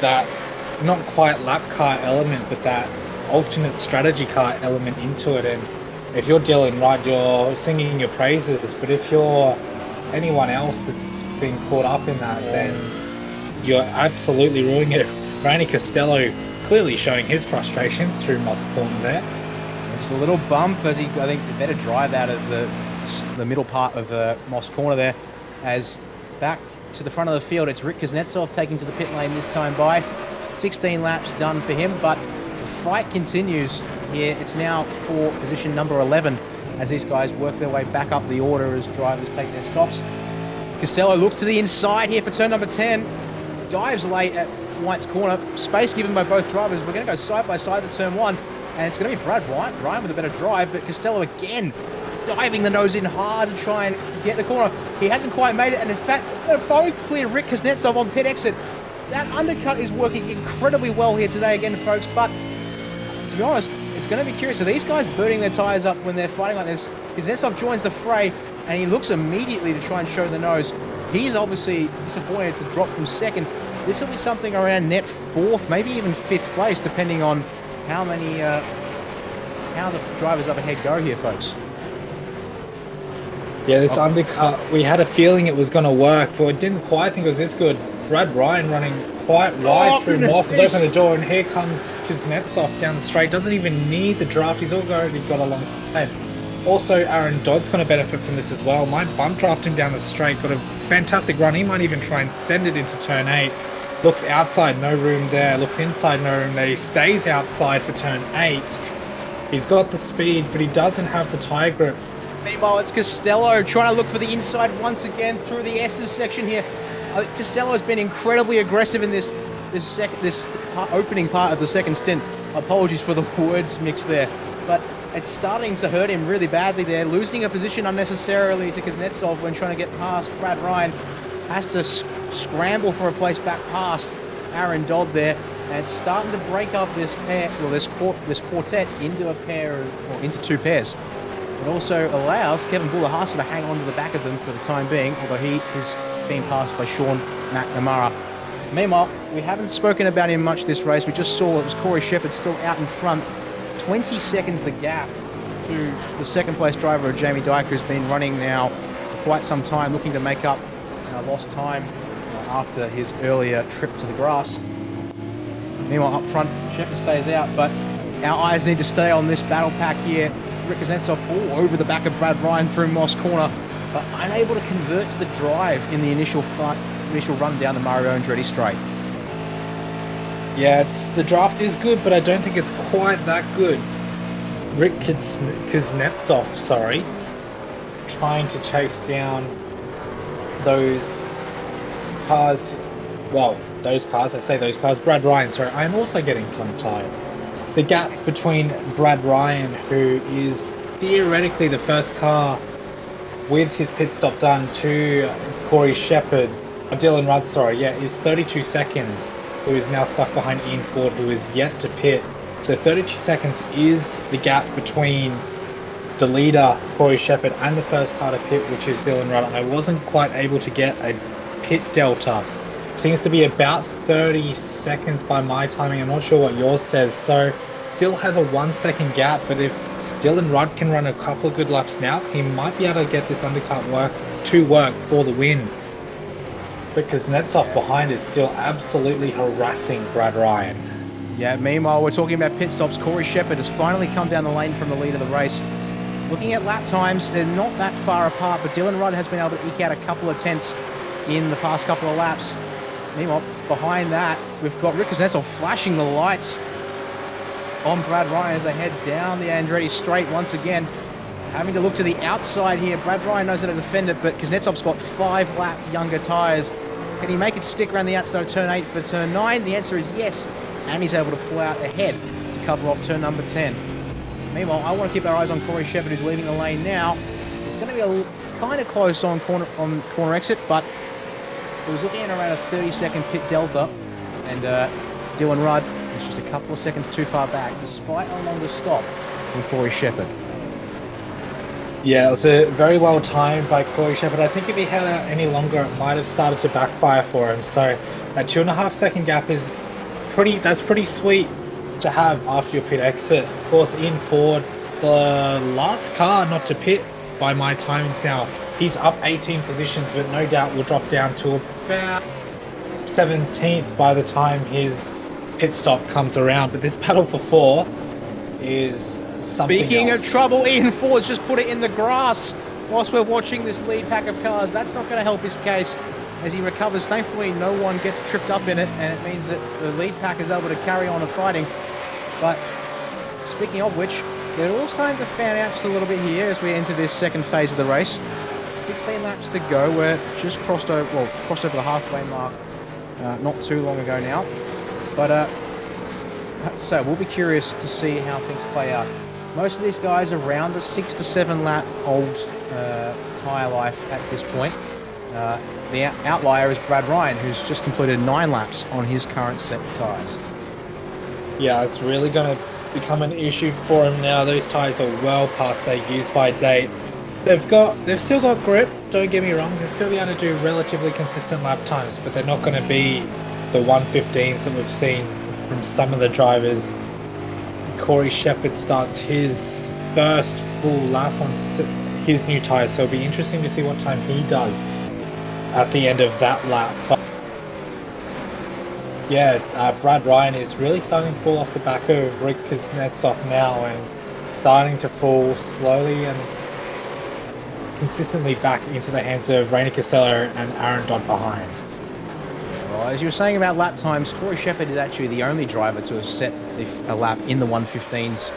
that not quite lap car element, but that alternate strategy car element into it. And if you're Dylan Rudd, you're singing your praises, but if you're anyone else that's been caught up in that, then you're absolutely ruining it. Randy Costello clearly showing his frustrations through Moss Corner there. Just a little bump as I think, the better drive out of the middle part of Moss Corner there. As back to the front of the field, it's Rick Kuznetsov taking to the pit lane this time by. 16 laps done for him, but the fight continues here. It's now for position number 11 as these guys work their way back up the order as drivers take their stops. Costello looks to the inside here for turn number 10. Dives late at White's corner. Space given by both drivers. We're going to go side by side to turn 1, and it's going to be Brad Ryan with a better drive, but Costello again diving the nose in hard to try and get the corner. He hasn't quite made it, and in fact, they're both clear Rick Kuznetsov on pit exit. That undercut is working incredibly well here today again, folks, but to be honest, it's going to be curious. Are these guys burning their tyres up when they're fighting like this? Kuznetsov joins the fray, and he looks immediately to try and show the nose. He's obviously disappointed to drop from second. This will be something around net 4th, maybe even 5th place, depending on how the drivers up ahead go here, folks. Yeah, this undercut, we had a feeling it was going to work, but it didn't quite think it was this good. Brad Ryan running quite wide through Moss, has opened the door, and here comes Kuznetsov down the straight. Doesn't even need the draft, he's already got a long head. Also, Aaron Dodd's going to benefit from this as well. Might bump draft him down the straight, got a fantastic run. He might even try and send it into turn 8. Looks outside, no room there. Looks inside, no room there. He stays outside for turn 8. He's got the speed, but he doesn't have the tyre grip. Meanwhile, it's Costello trying to look for the inside once again through the S's section here. Costello has been incredibly aggressive in this opening part of the second stint. Apologies for the words mix there, but it's starting to hurt him really badly there. Losing a position unnecessarily to Kuznetsov when trying to get past Brad Ryan. Has to scramble for a place back past Aaron Dodd there. and it's starting to break up this pair, well, this quartet into a pair, or into two pairs. It also allows Kevin Bullahasa to hang on to the back of them for the time being, although he is being passed by Sean McNamara. Meanwhile, we haven't spoken about him much this race. We just saw it was Corey Shepherd still out in front. 20 seconds the gap to the second place driver, Jamie Dyker, who's been running now for quite some time, looking to make up lost time after his earlier trip to the grass. Meanwhile, up front, Shepherd stays out, but our eyes need to stay on this battle pack here. Rick Kuznetsov all over the back of Brad Ryan through Moss Corner, but unable to convert to the drive in the initial run down the Mario Andretti straight. Yeah, the draft is good, but I don't think it's quite that good. Rick Kuznetsov, trying to chase down those cars. Well, those cars, Brad Ryan, I'm also getting tongue-tied. The gap between Brad Ryan, who is theoretically the first car with his pit stop done, to Corey Shepherd, Dylan Rudd, is 32 seconds, who is now stuck behind Ian Ford, who is yet to pit. So 32 seconds is the gap between the leader, Corey Shepherd, and the first car to pit, which is Dylan Rudd. I wasn't quite able to get a pit delta. Seems to be about 30 seconds by my timing. I'm not sure what yours says. So still has a 1 second gap, but if Dylan Rudd can run a couple of good laps now, he might be able to get this undercut work for the win. Because Kuznetsov behind is still absolutely harassing Brad Ryan. Yeah, meanwhile, we're talking about pit stops. Corey Shepherd has finally come down the lane from the lead of the race. Looking at lap times, they're not that far apart, but Dylan Rudd has been able to eke out a couple of tenths in the past couple of laps. Meanwhile, behind that, we've got Rick Kuznetsov flashing the lights on Brad Ryan as they head down the Andretti straight once again. Having to look to the outside here. Brad Ryan knows how to defend it, but Kuznetsov's got 5 lap younger tyres. Can he make it stick around the outside of turn 8 for turn 9? The answer is yes, and he's able to pull out ahead to cover off turn number 10. Meanwhile, I want to keep our eyes on Corey Shepherd, who's leaving the lane now. It's going to be kind of close on corner exit, but it was looking at around a 30-second pit delta, and Dylan Rudd was just a couple of seconds too far back, despite a longer stop from Corey Shepherd. Yeah, it was a very well timed by Corey Shepherd. I think if he had it any longer, it might have started to backfire for him. So that 2.5 second gap is pretty sweet to have after your pit exit. Of course, Ian Ford, the last car not to pit by my timings now. He's up 18 positions, but no doubt will drop down to about 17th by the time his pit stop comes around. But this battle for 4 is something Speaking else. of trouble, Ian Ford's just put it in the grass whilst we're watching this lead pack of cars. That's not going to help his case as he recovers. Thankfully, no one gets tripped up in it, and it means that the lead pack is able to carry on and fighting. But speaking of which, they're all starting to fan out just a little bit here as we enter this second phase of the race. 16 laps to go. We're just crossed over the halfway mark not too long ago now. But so we'll be curious to see how things play out. Most of these guys are around the 6 to 7 lap old tyre life at this point. The outlier is Brad Ryan, who's just completed 9 laps on his current set of tyres. Yeah, it's really going to become an issue for him now. Those tyres are well past their use-by date. They've still got grip, don't get me wrong. They'll still be able to do relatively consistent lap times, but they're not going to be the 115s that we've seen from some of the drivers. Corey Shepherd starts his first full lap on his new tyres, so it'll be interesting to see what time he does at the end of that lap. But yeah, Brad Ryan is really starting to fall off the back of Rick Kuznetsov now and starting to fall slowly and consistently back into the hands of Rainy Costello and Aaron Dodd behind. Well, as you were saying about lap times, Corey Shepherd is actually the only driver to have set a lap in the 115s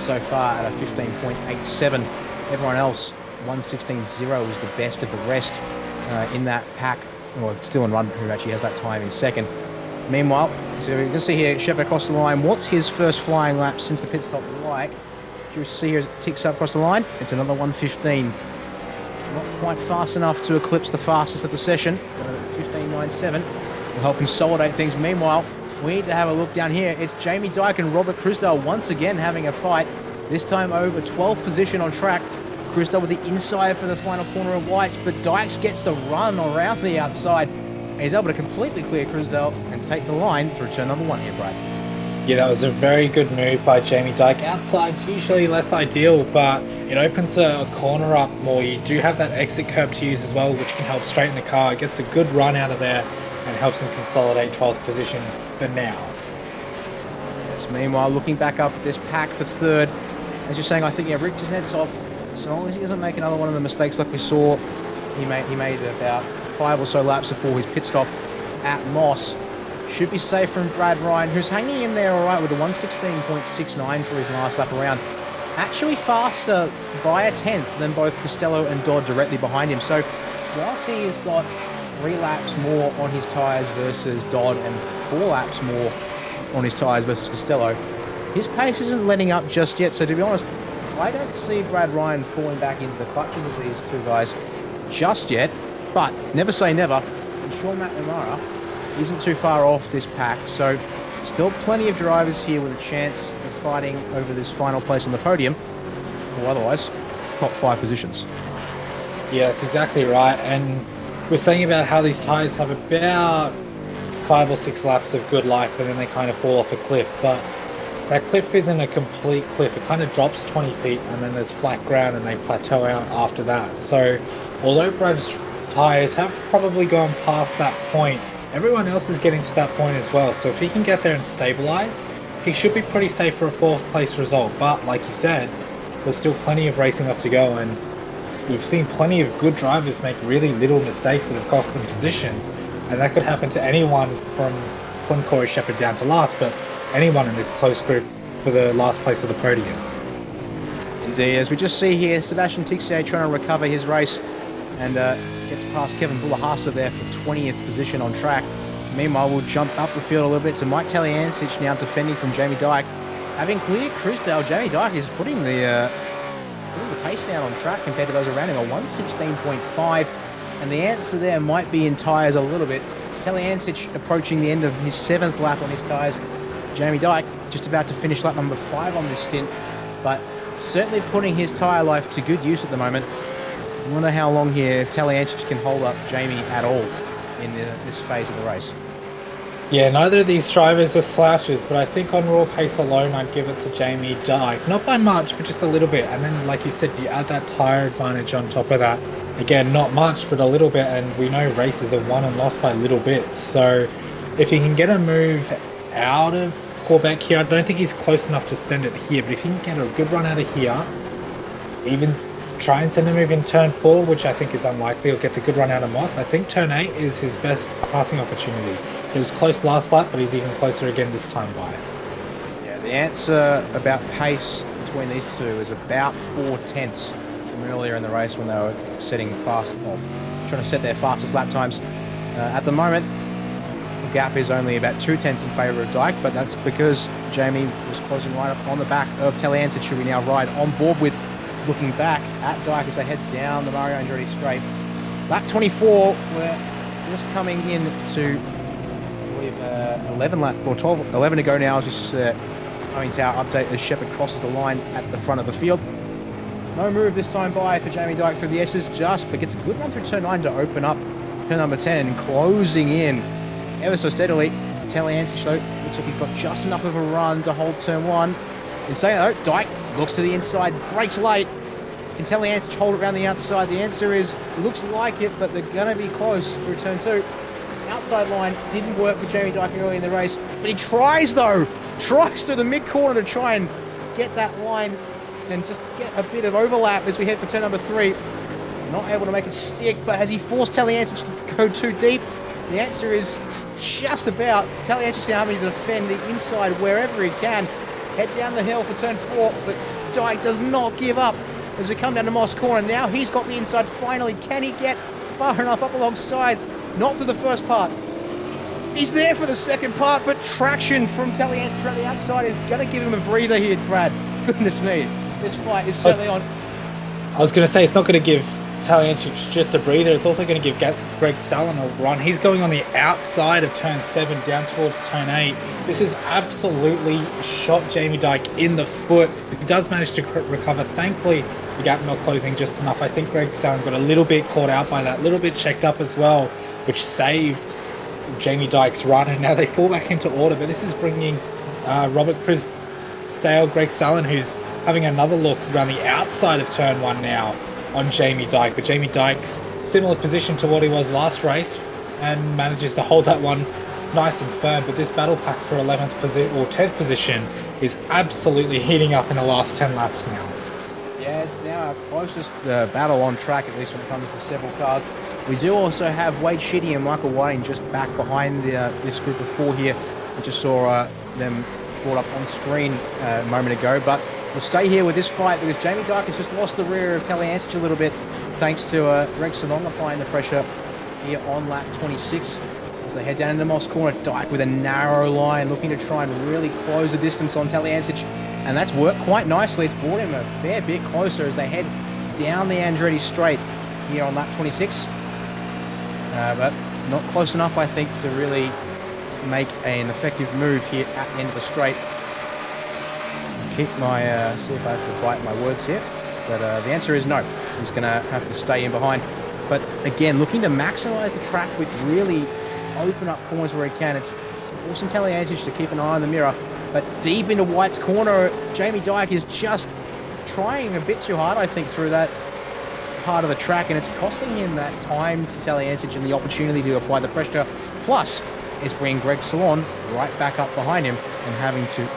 so far at a 15.87. Everyone else, 116.0 is the best of the rest in that pack. Well, it's Dylan Rudd who actually has that time in second. Meanwhile, so you can see here, Shepherd across the line. What's his first flying lap since the pit stop like? You see here, it ticks up across the line. It's another 115. Not quite fast enough to eclipse the fastest of the session. 15.97 will help consolidate things. Meanwhile, we need to have a look down here. It's Jamie Dyke and Robert Crisdale once again having a fight, this time over 12th position on track. Crisdale with the inside for the final corner of whites, but Dykes gets the run around the outside. He's able to completely clear Crisdale and take the line through turn number 1 here, Brad. Yeah, that was a very good move by Jamie Dyke. Outside, usually less ideal, but it opens a corner up more. You do have that exit curb to use as well, which can help straighten the car. It gets a good run out of there and helps him consolidate 12th position for now. Yes, meanwhile, looking back up at this pack for third, as you're saying, I think, yeah, Rick just heads off. So long as he doesn't make another one of the mistakes like we saw, he made about 5 or so laps before his pit stop at Moss. Should be safe from Brad Ryan, who's hanging in there all right with a 116.69 for his last lap around. Actually faster by a tenth than both Costello and Dodd directly behind him. So whilst he has got 3 laps more on his tyres versus Dodd and 4 laps more on his tyres versus Costello, his pace isn't letting up just yet. So to be honest, I don't see Brad Ryan falling back into the clutches of these two guys just yet. But never say never. And Sean McNamara isn't too far off this pack, so still plenty of drivers here with a chance of fighting over this final place on the podium, or otherwise top 5 positions. Yeah, that's exactly right. And we're saying about how these tyres have about 5 or 6 laps of good life and then they kind of fall off a cliff, but that cliff isn't a complete cliff. It kind of drops 20 feet and then there's flat ground and they plateau out after that. So although Brad's tyres have probably gone past that point, everyone else is getting to that point as well. So if he can get there and stabilize, he should be pretty safe for a 4th place result. But like you said, there's still plenty of racing left to go, and we've seen plenty of good drivers make really little mistakes that have cost them positions, and that could happen to anyone from Corey Shepherd down to last, but anyone in this close group for the last place of the podium. Indeed, as we just see here, Sebastian Tixier trying to recover his race and gets past Kevin Bullahasa there for 20th position on track. Meanwhile, we'll jump up the field a little bit to Mike Taliancic now defending from Jamie Dyke. Having cleared Crisdale, Jamie Dyke is putting the pace down on track compared to those around him, a 116.5, and the answer there might be in tyres a little bit. Taliancic approaching the end of his 7th lap on his tyres. Jamie Dyke just about to finish lap number 5 on this stint, but certainly putting his tyre life to good use at the moment. I wonder how long here if Taliancic can hold up Jamie at all in this phase of the race. Yeah, neither of these drivers are slouches, but I think on raw pace alone, I'd give it to Jamie Dyke. Not by much, but just a little bit. And then, like you said, you add that tyre advantage on top of that. Again, not much, but a little bit. And we know races are won and lost by little bits. So if he can get a move out of Quebec here, I don't think he's close enough to send it here. But if he can get a good run out of here, even try and send a move in turn 4, which I think is unlikely, or get the good run out of Moss, I think turn 8 is his best passing opportunity. He was close last lap, but he's even closer again this time by. Yeah, the answer about pace between these two is about 4 tenths from earlier in the race when they were setting fast, well, trying to set their fastest lap times. At the moment, the gap is only about 2 tenths in favour of Dyke, but that's because Jamie was closing right up on the back of Taliancic, who we now ride on board with, looking back at Dyke as they head down the Mario Andretti straight. Lap 24, we're just coming in to 11 to go now. It's just coming to our update as Shepherd crosses the line at the front of the field. No move this time by for Jamie Dyke through the S's, but gets a good run through turn 9 to open up turn number 10 and closing in ever so steadily. Taliancic though looks like he's got just enough of a run to hold turn 1. In saying that, Dyke looks to the inside, brakes late. Can Taliancic hold it around the outside? The answer is, looks like it, but they're going to be close through turn 2. Outside line didn't work for Jamie Dyke early in the race, but he tries though. Tries through the mid-corner to try and get that line and just get a bit of overlap as we head for turn number 3. Not able to make it stick, but has he forced Taliancic to go too deep? The answer is just about. Taliancic now having to defend the inside wherever he can. Head down the hill for turn 4, but Dyke does not give up as we come down to Moss Corner. Now he's got the inside finally. Can he get far enough up alongside? Not through the first part. He's there for the second part, but traction from Taliancic around the outside is going to give him a breather here, Brad. Goodness me. This fight is certainly on. I was going to say, it's not going to give Taliancic just a breather. It's also going to give Greg Sallon a run. He's going on the outside of turn 7 down towards turn 8. This is absolutely shot Jamie Dyke in the foot. He does manage to recover. Thankfully, the gap not closing just enough. I think Greg Sallon got a little bit caught out by that, a little bit checked up as well, which saved Jamie Dyke's run. And now they fall back into order. But this is bringing Robert Chrisdale, Greg Sallon, who's having another look around the outside of turn 1 now on Jamie Dyke, but Jamie Dyke's similar position to what he was last race and manages to hold that one nice and firm. But this battle pack for 11th position or 10th position is absolutely heating up in the last 10 laps now. Yeah, it's now our closest battle on track, at least when it comes to several cars. We do also have Wade Shitty and Michael Whiting just back behind this group of 4 here. We just saw them brought up on screen a moment ago, but we'll stay here with this fight because Jamie Dyke has just lost the rear of Taliancic a little bit thanks to Greg Sallon applying the pressure here on lap 26 as they head down into Moss corner. Dyke with a narrow line looking to try and really close the distance on Taliancic, and that's worked quite nicely. It's brought him a fair bit closer as they head down the Andretti straight here on lap 26, but not close enough, I think, to really make an effective move here at the end of the straight. Keep my see if I have to bite my words here, but the answer is no. He's going to have to stay in behind. But again, looking to maximize the track with really open up corners where he can. It's forcing Taliancic to keep an eye on the mirror, but deep into White's corner, Jamie Dyke is just trying a bit too hard, I think, through that part of the track, and it's costing him that time to Taliancic and the opportunity to apply the pressure. Plus, it's bringing Greg Sallon right back up behind him and having to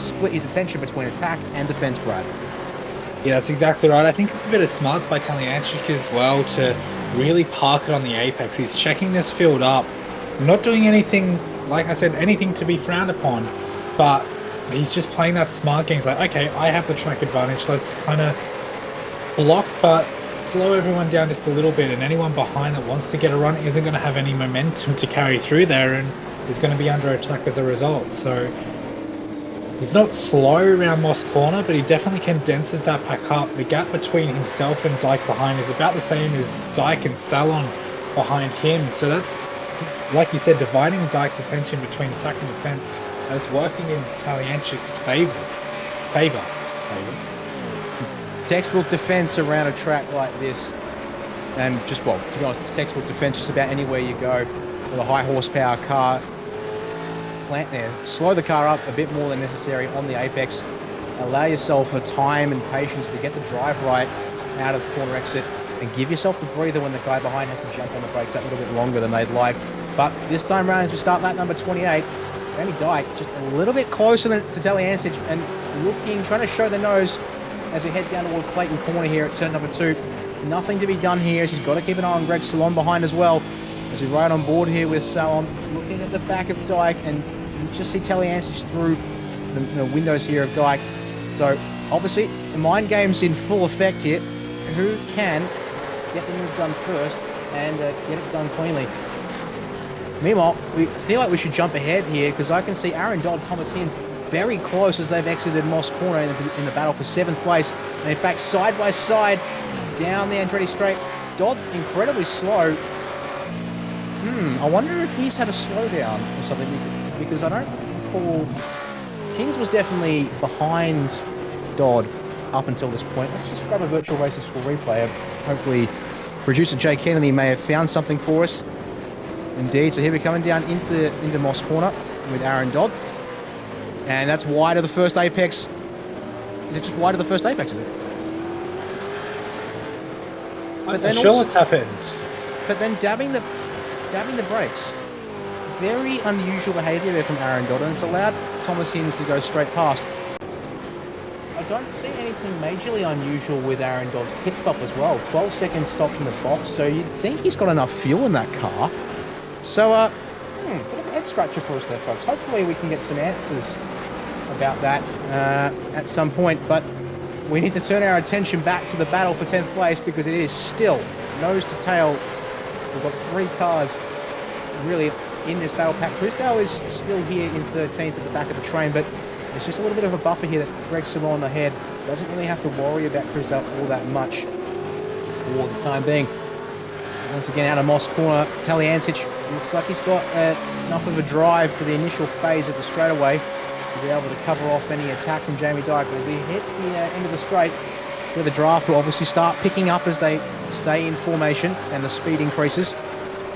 split his attention between attack and defense, Brad. Yeah, that's exactly right. I think it's a bit of smarts by Taliancic as well to really park it on the apex. He's checking this field up, not doing anything, like I said, anything to be frowned upon, but he's just playing that smart game. He's like, okay, I have the track advantage. Let's kind of block, but slow everyone down just a little bit, and anyone behind that wants to get a run isn't going to have any momentum to carry through there and is going to be under attack as a result. So he's not slow around Moss corner, but he definitely condenses that pack up. The gap between himself and Dyke behind is about the same as Dyke and Sallon behind him. So that's, like you said, dividing Dyke's attention between attack and defense, and it's working in Taliancic's favor. Textbook defense around a track like this, and just, well, to be honest, it's textbook defense just about anywhere you go with a high horsepower car. Plant there, slow the car up a bit more than necessary on the apex, allow yourself the time and patience to get the drive right out of the corner exit, and give yourself the breather when the guy behind has to jump on the brakes that little bit longer than they'd like. But this time around, as we start lap number 28, Jamie Dyke just a little bit closer to Taliancic and looking, trying to show the nose as we head down toward Clayton corner here at turn number 2. Nothing to be done here, as he's got to keep an eye on Greg Sallon behind as well, as we ride on board here with Sallon looking at the back of Dyke, and you just see Taliancic through the windows here of Dyke. So obviously the mind game's in full effect here. Who can get the move done first and get it done cleanly? Meanwhile, we feel like we should jump ahead here because I can see Aaron Dodd, Thomas Hinz very close as they've exited Moss corner in the battle for 7th place. And in fact, side by side down the Andretti straight. Dodd incredibly slow. I wonder if he's had a slowdown or something, because I don't recall. Hinz was definitely behind Dodd up until this point. Let's just grab a virtual races for replay. Hopefully producer Jay Kennedy may have found something for us. Indeed, so here we're coming down into Moss corner with Aaron Dodd. And that's wide of the first apex. Is it just wide of the first apex, is it? I'm not sure what's happened. But then dabbing the brakes. Very unusual behaviour there from Aaron Dodd, and it's allowed Thomas Hinz to go straight past. I don't see anything majorly unusual with Aaron Dodd's pit stop as well. 12 seconds stopped in the box, so you'd think he's got enough fuel in that car. So, bit of a head scratcher for us there, folks. Hopefully we can get some answers about that at some point, but we need to turn our attention back to the battle for 10th place because it is still nose to tail. We've got 3 cars really in this battle pack. Chrisdale is still here in 13th at the back of the train, but there's just a little bit of a buffer here that Greg Sallon ahead doesn't really have to worry about Chrisdale all that much. for the time being. Once again, out of Moss corner, Talyancic looks like he's got enough of a drive for the initial phase of the straightaway to be able to cover off any attack from Jamie Dyke. But as we hit the end of the straight, where the draft will obviously start picking up as they stay in formation and the speed increases.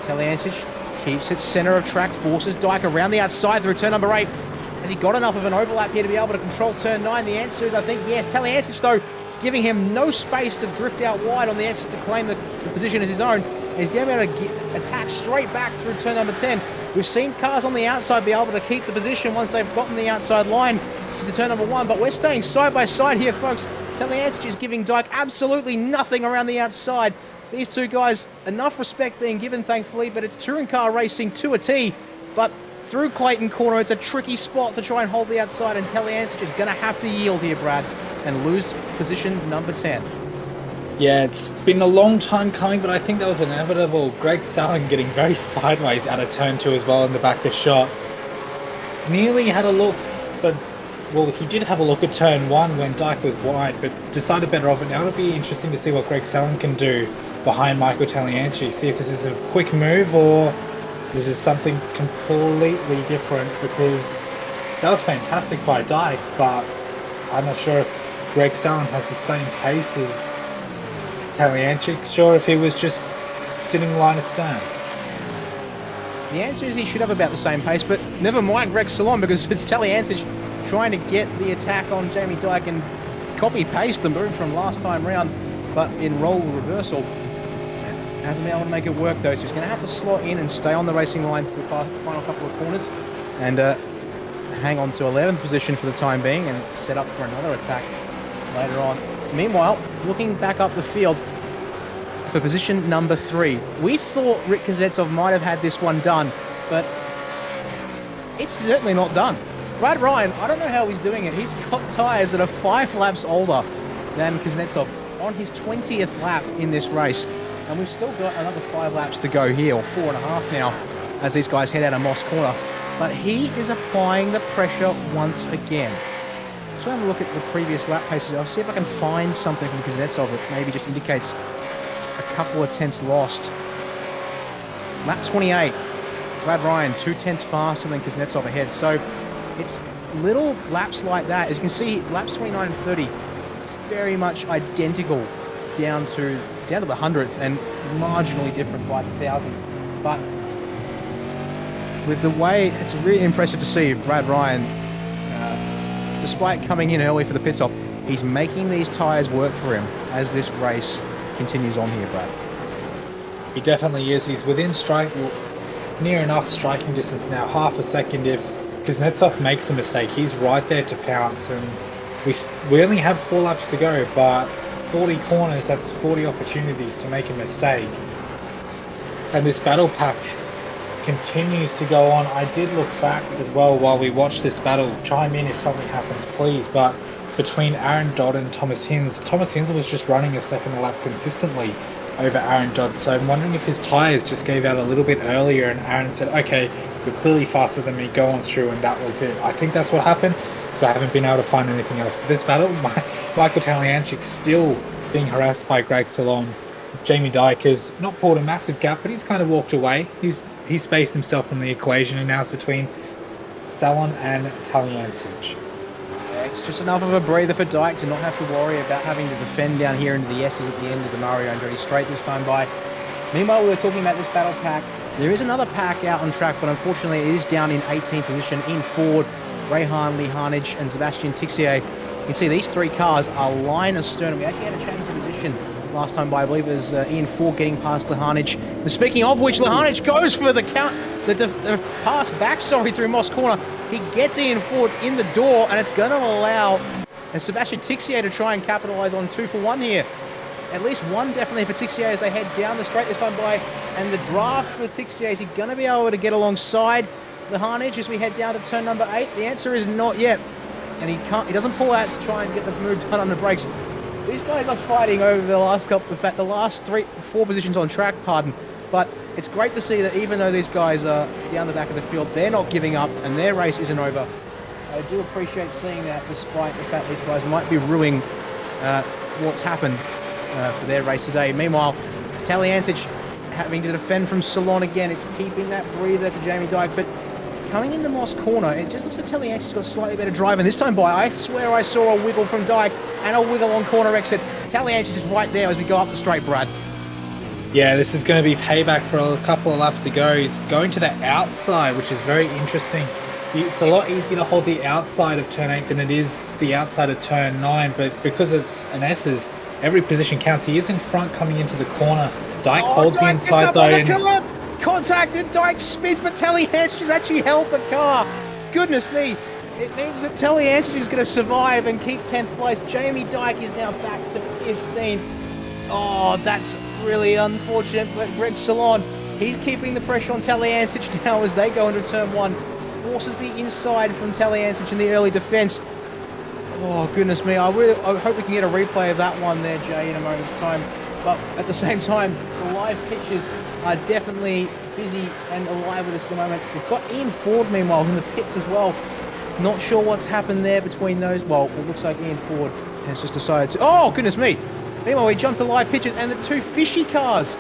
Talyancic keeps it center of track, forces Dyke around the outside through turn number 8. Has he got enough of an overlap here to be able to control turn 9? The answer is, I think, yes. Talyancic, though, giving him no space to drift out wide on the exit to claim the position as his own. He's going to be able to attack straight back through turn number 10. We've seen cars on the outside be able to keep the position once they've gotten the outside line to turn number 1, but we're staying side by side here, folks. Talyancic is giving Dyke absolutely nothing around the outside. These two guys, enough respect being given, thankfully, but it's touring car racing to a T. But through Clayton Corner, it's a tricky spot to try and hold the outside, and Talyancic is going to have to yield here, Brad, and lose position number 10. Yeah, it's been a long time coming, but I think that was inevitable. Greg Sallen getting very sideways out of turn 2 as well in the back of the shot. Nearly had a look, but well, he did have a look at turn 1 when Dyke was wide, but decided better off it. Now it'll be interesting to see what Greg Sallen can do behind Michael Talyancic. See if this is a quick move or this is something completely different, because that was fantastic by Dyke, but I'm not sure if Greg Sallen has the same pace as Talyancic. Sure, if he was just sitting line astern. The answer is he should have about the same pace, but never mind Greg Salon, because it's Talyancic trying to get the attack on Jamie Dyke and copy-paste the move from last time round, but in role reversal. Hasn't been able to make it work, though, so he's going to have to slot in and stay on the racing line for the final couple of corners and hang on to 11th position for the time being and set up for another attack later on. Meanwhile, looking back up the field for position number 3, we thought Rick Kuznetsov might have had this one done, but it's certainly not done. Brad Ryan, I don't know how he's doing it. He's got tyres that are 5 laps older than Kuznetsov on his 20th lap in this race. And we've still got another 5 laps to go here, or 4.5 now, as these guys head out of Moss Corner. But he is applying the pressure once again. So I'm going to look at the previous lap paces. I'll see if I can find something from Kuznetsov that maybe just indicates a couple of tenths lost. Lap 28, Brad Ryan 2 tenths faster than Kuznetsov ahead. So it's little laps like that. As you can see, laps 29 and 30, very much identical down to the 100th and marginally different by the 1000th. But with the way, it's really impressive to see Brad Ryan, despite coming in early for the pit stop, he's making these tyres work for him as this race continues on here, Brad. He definitely is. He's within strike, near enough striking distance now, half a second. If Kuznetsov makes a mistake, he's right there to pounce, and we only have 4 laps to go, but 40 corners, that's 40 opportunities to make a mistake. And this battle pack continues to go on. I did look back as well while we watched this battle. Chime in if something happens, please. But between Aaron Dodd and Thomas Hinz was just running a second lap consistently over Aaron Dodd. So I'm wondering if his tyres just gave out a little bit earlier and Aaron said, okay, you're clearly faster than me, go on through, and that was it. I think that's what happened, because I haven't been able to find anything else. But this battle, Michael Talyancic still being harassed by Greg Salon. Jamie Dyke has not pulled a massive gap, but he's kind of walked away. He's spaced himself from the equation, and now it's between Salon and Talyancic. Yeah, it's just enough of a breather for Dyke to not have to worry about having to defend down here into the S's at the end of the Mario Andretti straight this time by. Meanwhile, we were talking about this battle pack. There is another pack out on track, but unfortunately it is down in 18th position in Ford. Rayhan Lihanage and Sebastian Tixier. You can see these 3 cars are line astern. We actually had a change of position last time by, I believe it was Ian Ford getting past Lihanage. And speaking of which, Lihanage goes for the pass back, through Moss Corner. He gets Ian Ford in the door, and it's going to allow Sebastian Tixier to try and capitalise on 2 for 1 here. At least 1 definitely for Tixier as they head down the straight this time by. And the draft for Tixier, is he going to be able to get alongside Lihanage as we head down to turn number 8? The answer is not yet. And he doesn't pull out to try and get the move done on the brakes. These guys are fighting over the last couple, in fact, the last 4 positions on track, But it's great to see that even though these guys are down the back of the field, they're not giving up and their race isn't over. I do appreciate seeing that, despite the fact these guys might be ruining what's happened for their race today. Meanwhile, Taliancic having to defend from Salon again. It's keeping that breather to Jamie Dyke, but coming into Moss corner, it just looks like Taliancic's got a slightly better drive, and this time by, I swear I saw a wiggle from Dyke and a wiggle on corner exit. Taliancic is right there as we go up the straight, Brad. Yeah, this is going to be payback for a couple of laps to go. He's going to the outside, which is very interesting. It's a lot easier to hold the outside of turn 8 than it is the outside of turn 9, but because it's an S's, every position counts. He is in front coming into the corner. Dyke holds the inside though. And contacted, Dyke spins, but Taliancic has actually held the car. Goodness me. It means that Taliancic is going to survive and keep 10th place. Jamie Dyke is now back to 15th. Oh, that's really unfortunate, but Greg Salon, he's keeping the pressure on Taliancic now as they go into turn 1. Forces the inside from Taliancic in the early defence. Oh, goodness me. I hope we can get a replay of that one there, Jay, in a moment's time. But at the same time, the live pitches are definitely busy and alive with us at the moment. We've got Ian Ford, meanwhile, in the pits as well. Not sure what's happened there between those. Well, it looks like Ian Ford has just decided to... Oh, goodness me. Meanwhile, we jumped to live pitches, and the two fishy cars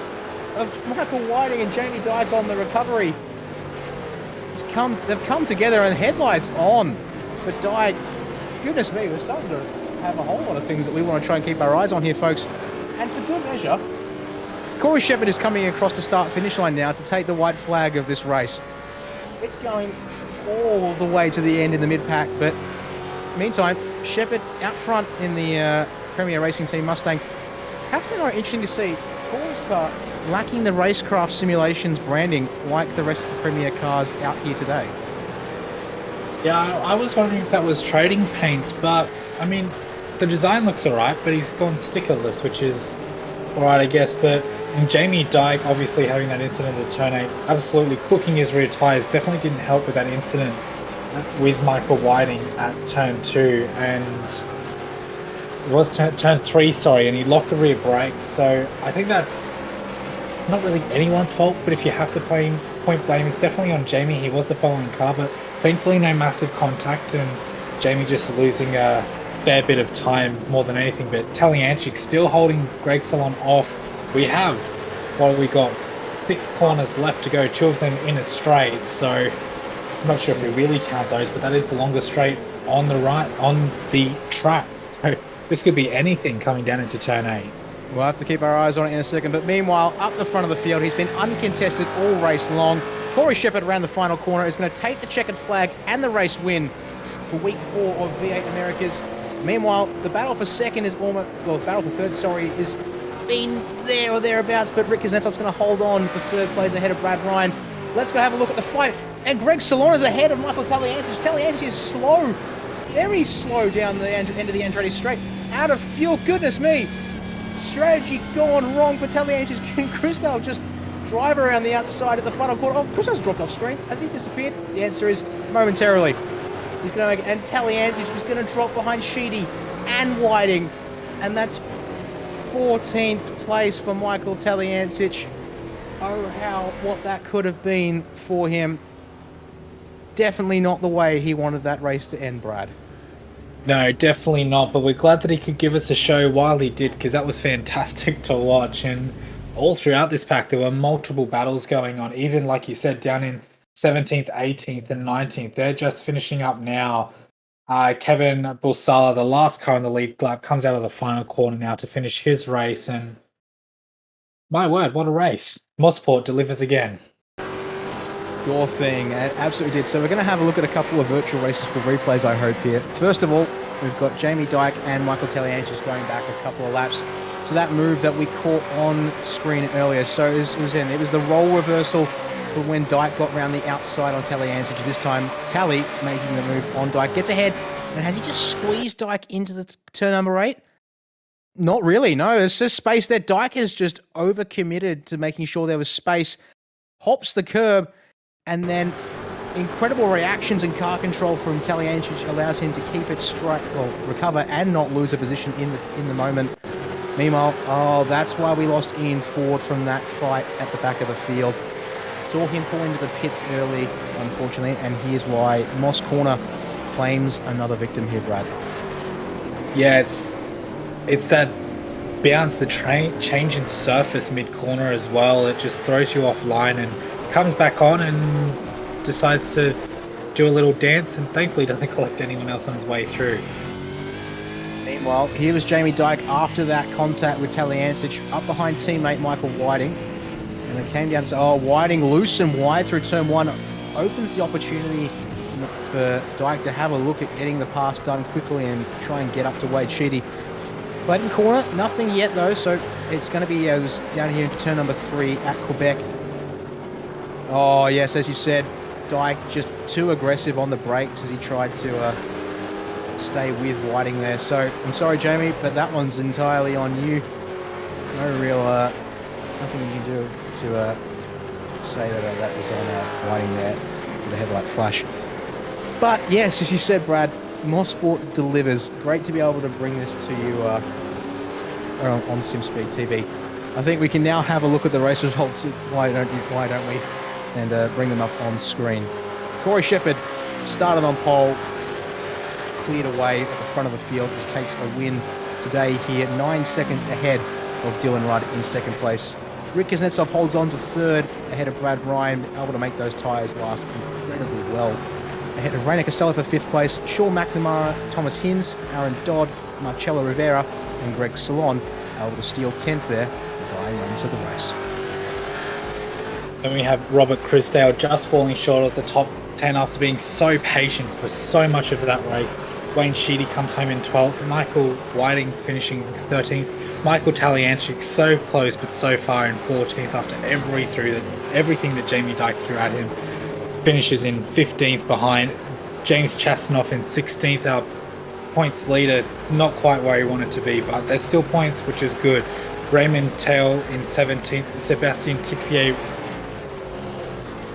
of Michael Whiting and Jamie Dyke on the recovery. They've come together and headlights on. But Dyke, goodness me, we're starting to have a whole lot of things that we want to try and keep our eyes on here, folks. And for good measure, Corey Shepherd is coming across the start-finish line now to take the white flag of this race. It's going all the way to the end in the mid-pack, but meantime, Shepherd out front in the Premier Racing Team Mustang. Have to know, interesting to see, Corey's car lacking the Racecraft Simulations branding like the rest of the Premier cars out here today. Yeah, I was wondering if that was trading paints, but I mean, the design looks alright, but he's gone stickerless, which is alright, I guess. But Jamie Dyke, obviously having that incident at turn 8, absolutely cooking his rear tyres, definitely didn't help with that incident with Michael Whiting at turn 2, and it was turn 3, sorry, and he locked the rear brakes. So I think that's not really anyone's fault, but if you have to point blame, it's definitely on Jamie. He was the following car, but thankfully no massive contact, and Jamie just losing a fair bit of time more than anything. But Taliancic still holding Greg Salon off. We have, what have we got, 6 corners left to go, 2 of them in a straight, so I'm not sure if we really count those, but that is the longest straight on the right on the track. So this could be anything coming down into turn 8. We'll have to keep our eyes on it in a second, but meanwhile, up the front of the field, he's been uncontested all race long. Corey Shepherd around the final corner is going to take the checkered flag and the race win for week 4 of V8 Americas. Meanwhile, the battle for second is almost, well, the battle for third, sorry, is been there or thereabouts, but Rick Kuznetsov's going to hold on for third place ahead of Brad Ryan. Let's go have a look at the fight. And Greg Salon is ahead of Michael Taliancic. Taliancic is slow, very slow down the end of the Andretti straight. Out of fuel, goodness me. Strategy gone wrong for Taliancic. Can Christel just drive around the outside at the final corner? Oh, Christel's dropped off screen. Has he disappeared? The answer is momentarily. He's going to make it, and Taliancic is going to drop behind Sheedy and Whiting, and that's 14th place for Michael Taliancic. Oh, what that could have been for him. Definitely not the way he wanted that race to end, Brad. No, definitely not, but we're glad that he could give us a show while he did, because that was fantastic to watch. And all throughout this pack, there were multiple battles going on, even like you said, down in 17th, 18th, and 19th. They're just finishing up now. Kevin Bulsala, the last car in the lead lap, comes out of the final corner now to finish his race, and my word, what a race. Mosport delivers again. Your thing, it absolutely did. So we're going to have a look at a couple of virtual races for replays, I hope, here. First of all, we've got Jamie Dyke and Michael Taliancic going back a couple of laps to that move that we caught on screen earlier. So it was the role reversal for when Dyke got round the outside on Taliancic. This time, Tally making the move on Dyke. Gets ahead, and has he just squeezed Dyke into the turn number 8? Not really, no. There's just space there. Dyke is just overcommitted to making sure there was space. Hops the curb, and then incredible reactions and car control from Taliancic allows him to keep it straight, well, recover and not lose a position in the moment. Meanwhile, that's why we lost Ian Ford from that fight at the back of the field. Saw him pull into the pits early, unfortunately, and here's why. Moss Corner claims another victim here, Brad. Yeah, it's that bounce, the change in surface mid-corner as well, it just throws you offline and comes back on and decides to do a little dance and thankfully doesn't collect anyone else on his way through. Meanwhile, here was Jamie Dyke after that contact with Taliancic up behind teammate Michael Whiting. And it came down to, Whiting loose and wide through turn one. Opens the opportunity for Dyke to have a look at getting the pass done quickly and try and get up to Wade Sheedy. Clayton corner, nothing yet though, so it's going to be down here in turn number 3 at Quebec. Oh yes, as you said, Dyke just too aggressive on the brakes as he tried to stay with Whiting there. So I'm sorry, Jamie, but that one's entirely on you. No real, nothing you can do to say that that was on Whiting there for the headlight flash. But yes, as you said, Brad, Mosport delivers. Great to be able to bring this to you on SimSpeed TV. I think we can now have a look at the race results. Why don't we? And bring them up on screen. Corey Shepherd started on pole, cleared away at the front of the field, just takes a win today here, 9 seconds ahead of Dylan Rudd in second place. Rick Kuznetsov holds on to third ahead of Brad Ryan, able to make those tyres last incredibly well. Ahead of Rainer Costello for fifth place, Shaw McNamara, Thomas Hinz, Aaron Dodd, Marcello Rivera, and Greg Salon able to steal 10th there at the dying moments of the race. Then we have Robert Chrisdale just falling short of the top 10 after being so patient for so much of that race. Wayne Sheedy comes home in 12th, Michael Whiting finishing 13th, Michael Taliancic so close but so far in 14th after everything that Jamie Dyke threw at him. Finishes in 15th behind. James Chastanoff in 16th, our points leader, not quite where he wanted to be, but there's still points, which is good. Raymond Tail in 17th, Sebastian Tixier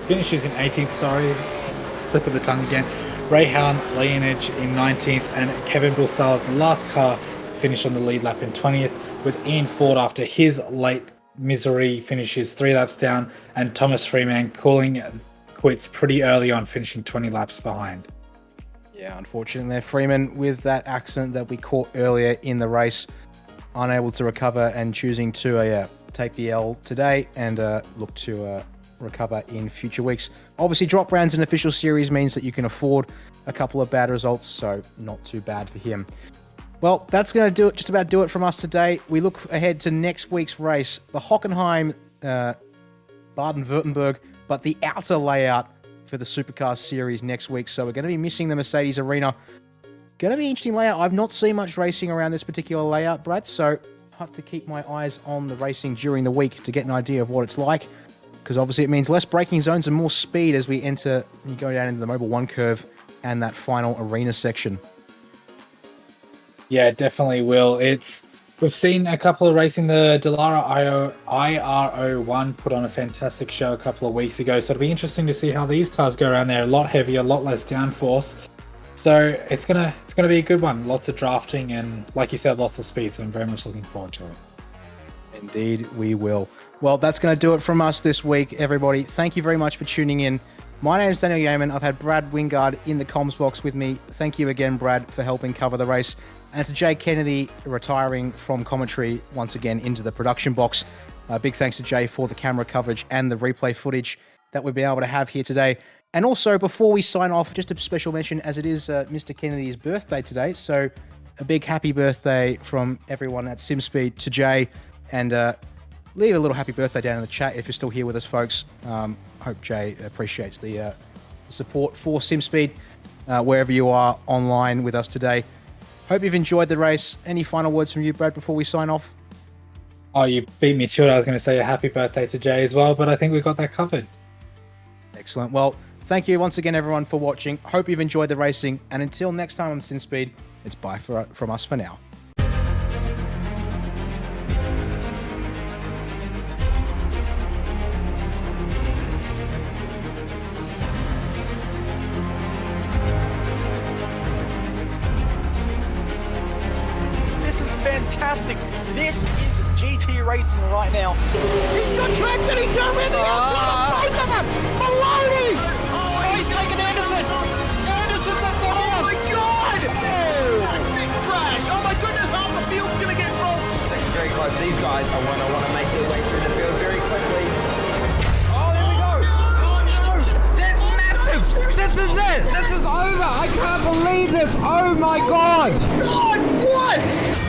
finishes in 18th, slip of the tongue again. Rayhan Leonage in 19th, and Kevin Bulsala, the last car, finished on the lead lap in 20th, with Ian Ford after his late misery finishes 3 laps down, and Thomas Freeman calling quits pretty early on, finishing 20 laps behind. Yeah, unfortunately there, Freeman, with that accident that we caught earlier in the race, unable to recover and choosing to take the L today and look to recover in future weeks. Obviously, drop rounds in official series means that you can afford a couple of bad results, so not too bad for him. Well, that's going to just about do it from us today. We look ahead to next week's race, the Hockenheim Baden-Württemberg, but the outer layout for the Supercars Series next week. So we're going to be missing the Mercedes Arena. Going to be an interesting layout. I've not seen much racing around this particular layout, Brad, so I have to keep my eyes on the racing during the week to get an idea of what it's like, because obviously it means less braking zones and more speed as we enter and you go down into the Mobile 1 curve and that final arena section. Yeah, it definitely will. We've seen a couple of racing. The Dallara IRO1 put on a fantastic show a couple of weeks ago, so it'll be interesting to see how these cars go around there. A lot heavier, a lot less downforce. So it's gonna be a good one. Lots of drafting and, like you said, lots of speed. So I'm very much looking forward to it. Indeed, we will. Well, that's going to do it from us this week, everybody. Thank you very much for tuning in. My name is Daniel Yeaman. I've had Brad Wingard in the comms box with me. Thank you again, Brad, for helping cover the race. And to Jay Kennedy, retiring from commentary once again into the production box. Big thanks to Jay for the camera coverage and the replay footage that we've been able to have here today. And also, before we sign off, just a special mention, as it is Mr. Kennedy's birthday today. So a big happy birthday from everyone at SimSpeed to Jay. And leave a little happy birthday down in the chat if you're still here with us, folks. Hope Jay appreciates the support for SimSpeed wherever you are online with us today. Hope you've enjoyed the race. Any final words from you, Brad, before we sign off? Oh, you beat me to it. I was going to say a happy birthday to Jay as well, but I think we got that covered. Excellent. Well, thank you once again, everyone, for watching. Hope you've enjoyed the racing. And until next time on SimSpeed, it's bye from us for now. This is fantastic. This is GT racing right now. He's got traction. He's going with the outside of both of them. Maloney. Oh, he's taken Anderson. Anderson's up to Oh him. my God. Oh, big crash. Oh my goodness. Half the field's going to get rolled. Extreme these guys are going to want to make their way through the field very quickly. Oh, here we go. Oh, no. That's massive. This is it. This is over. I can't believe this. Oh, my God. God, what?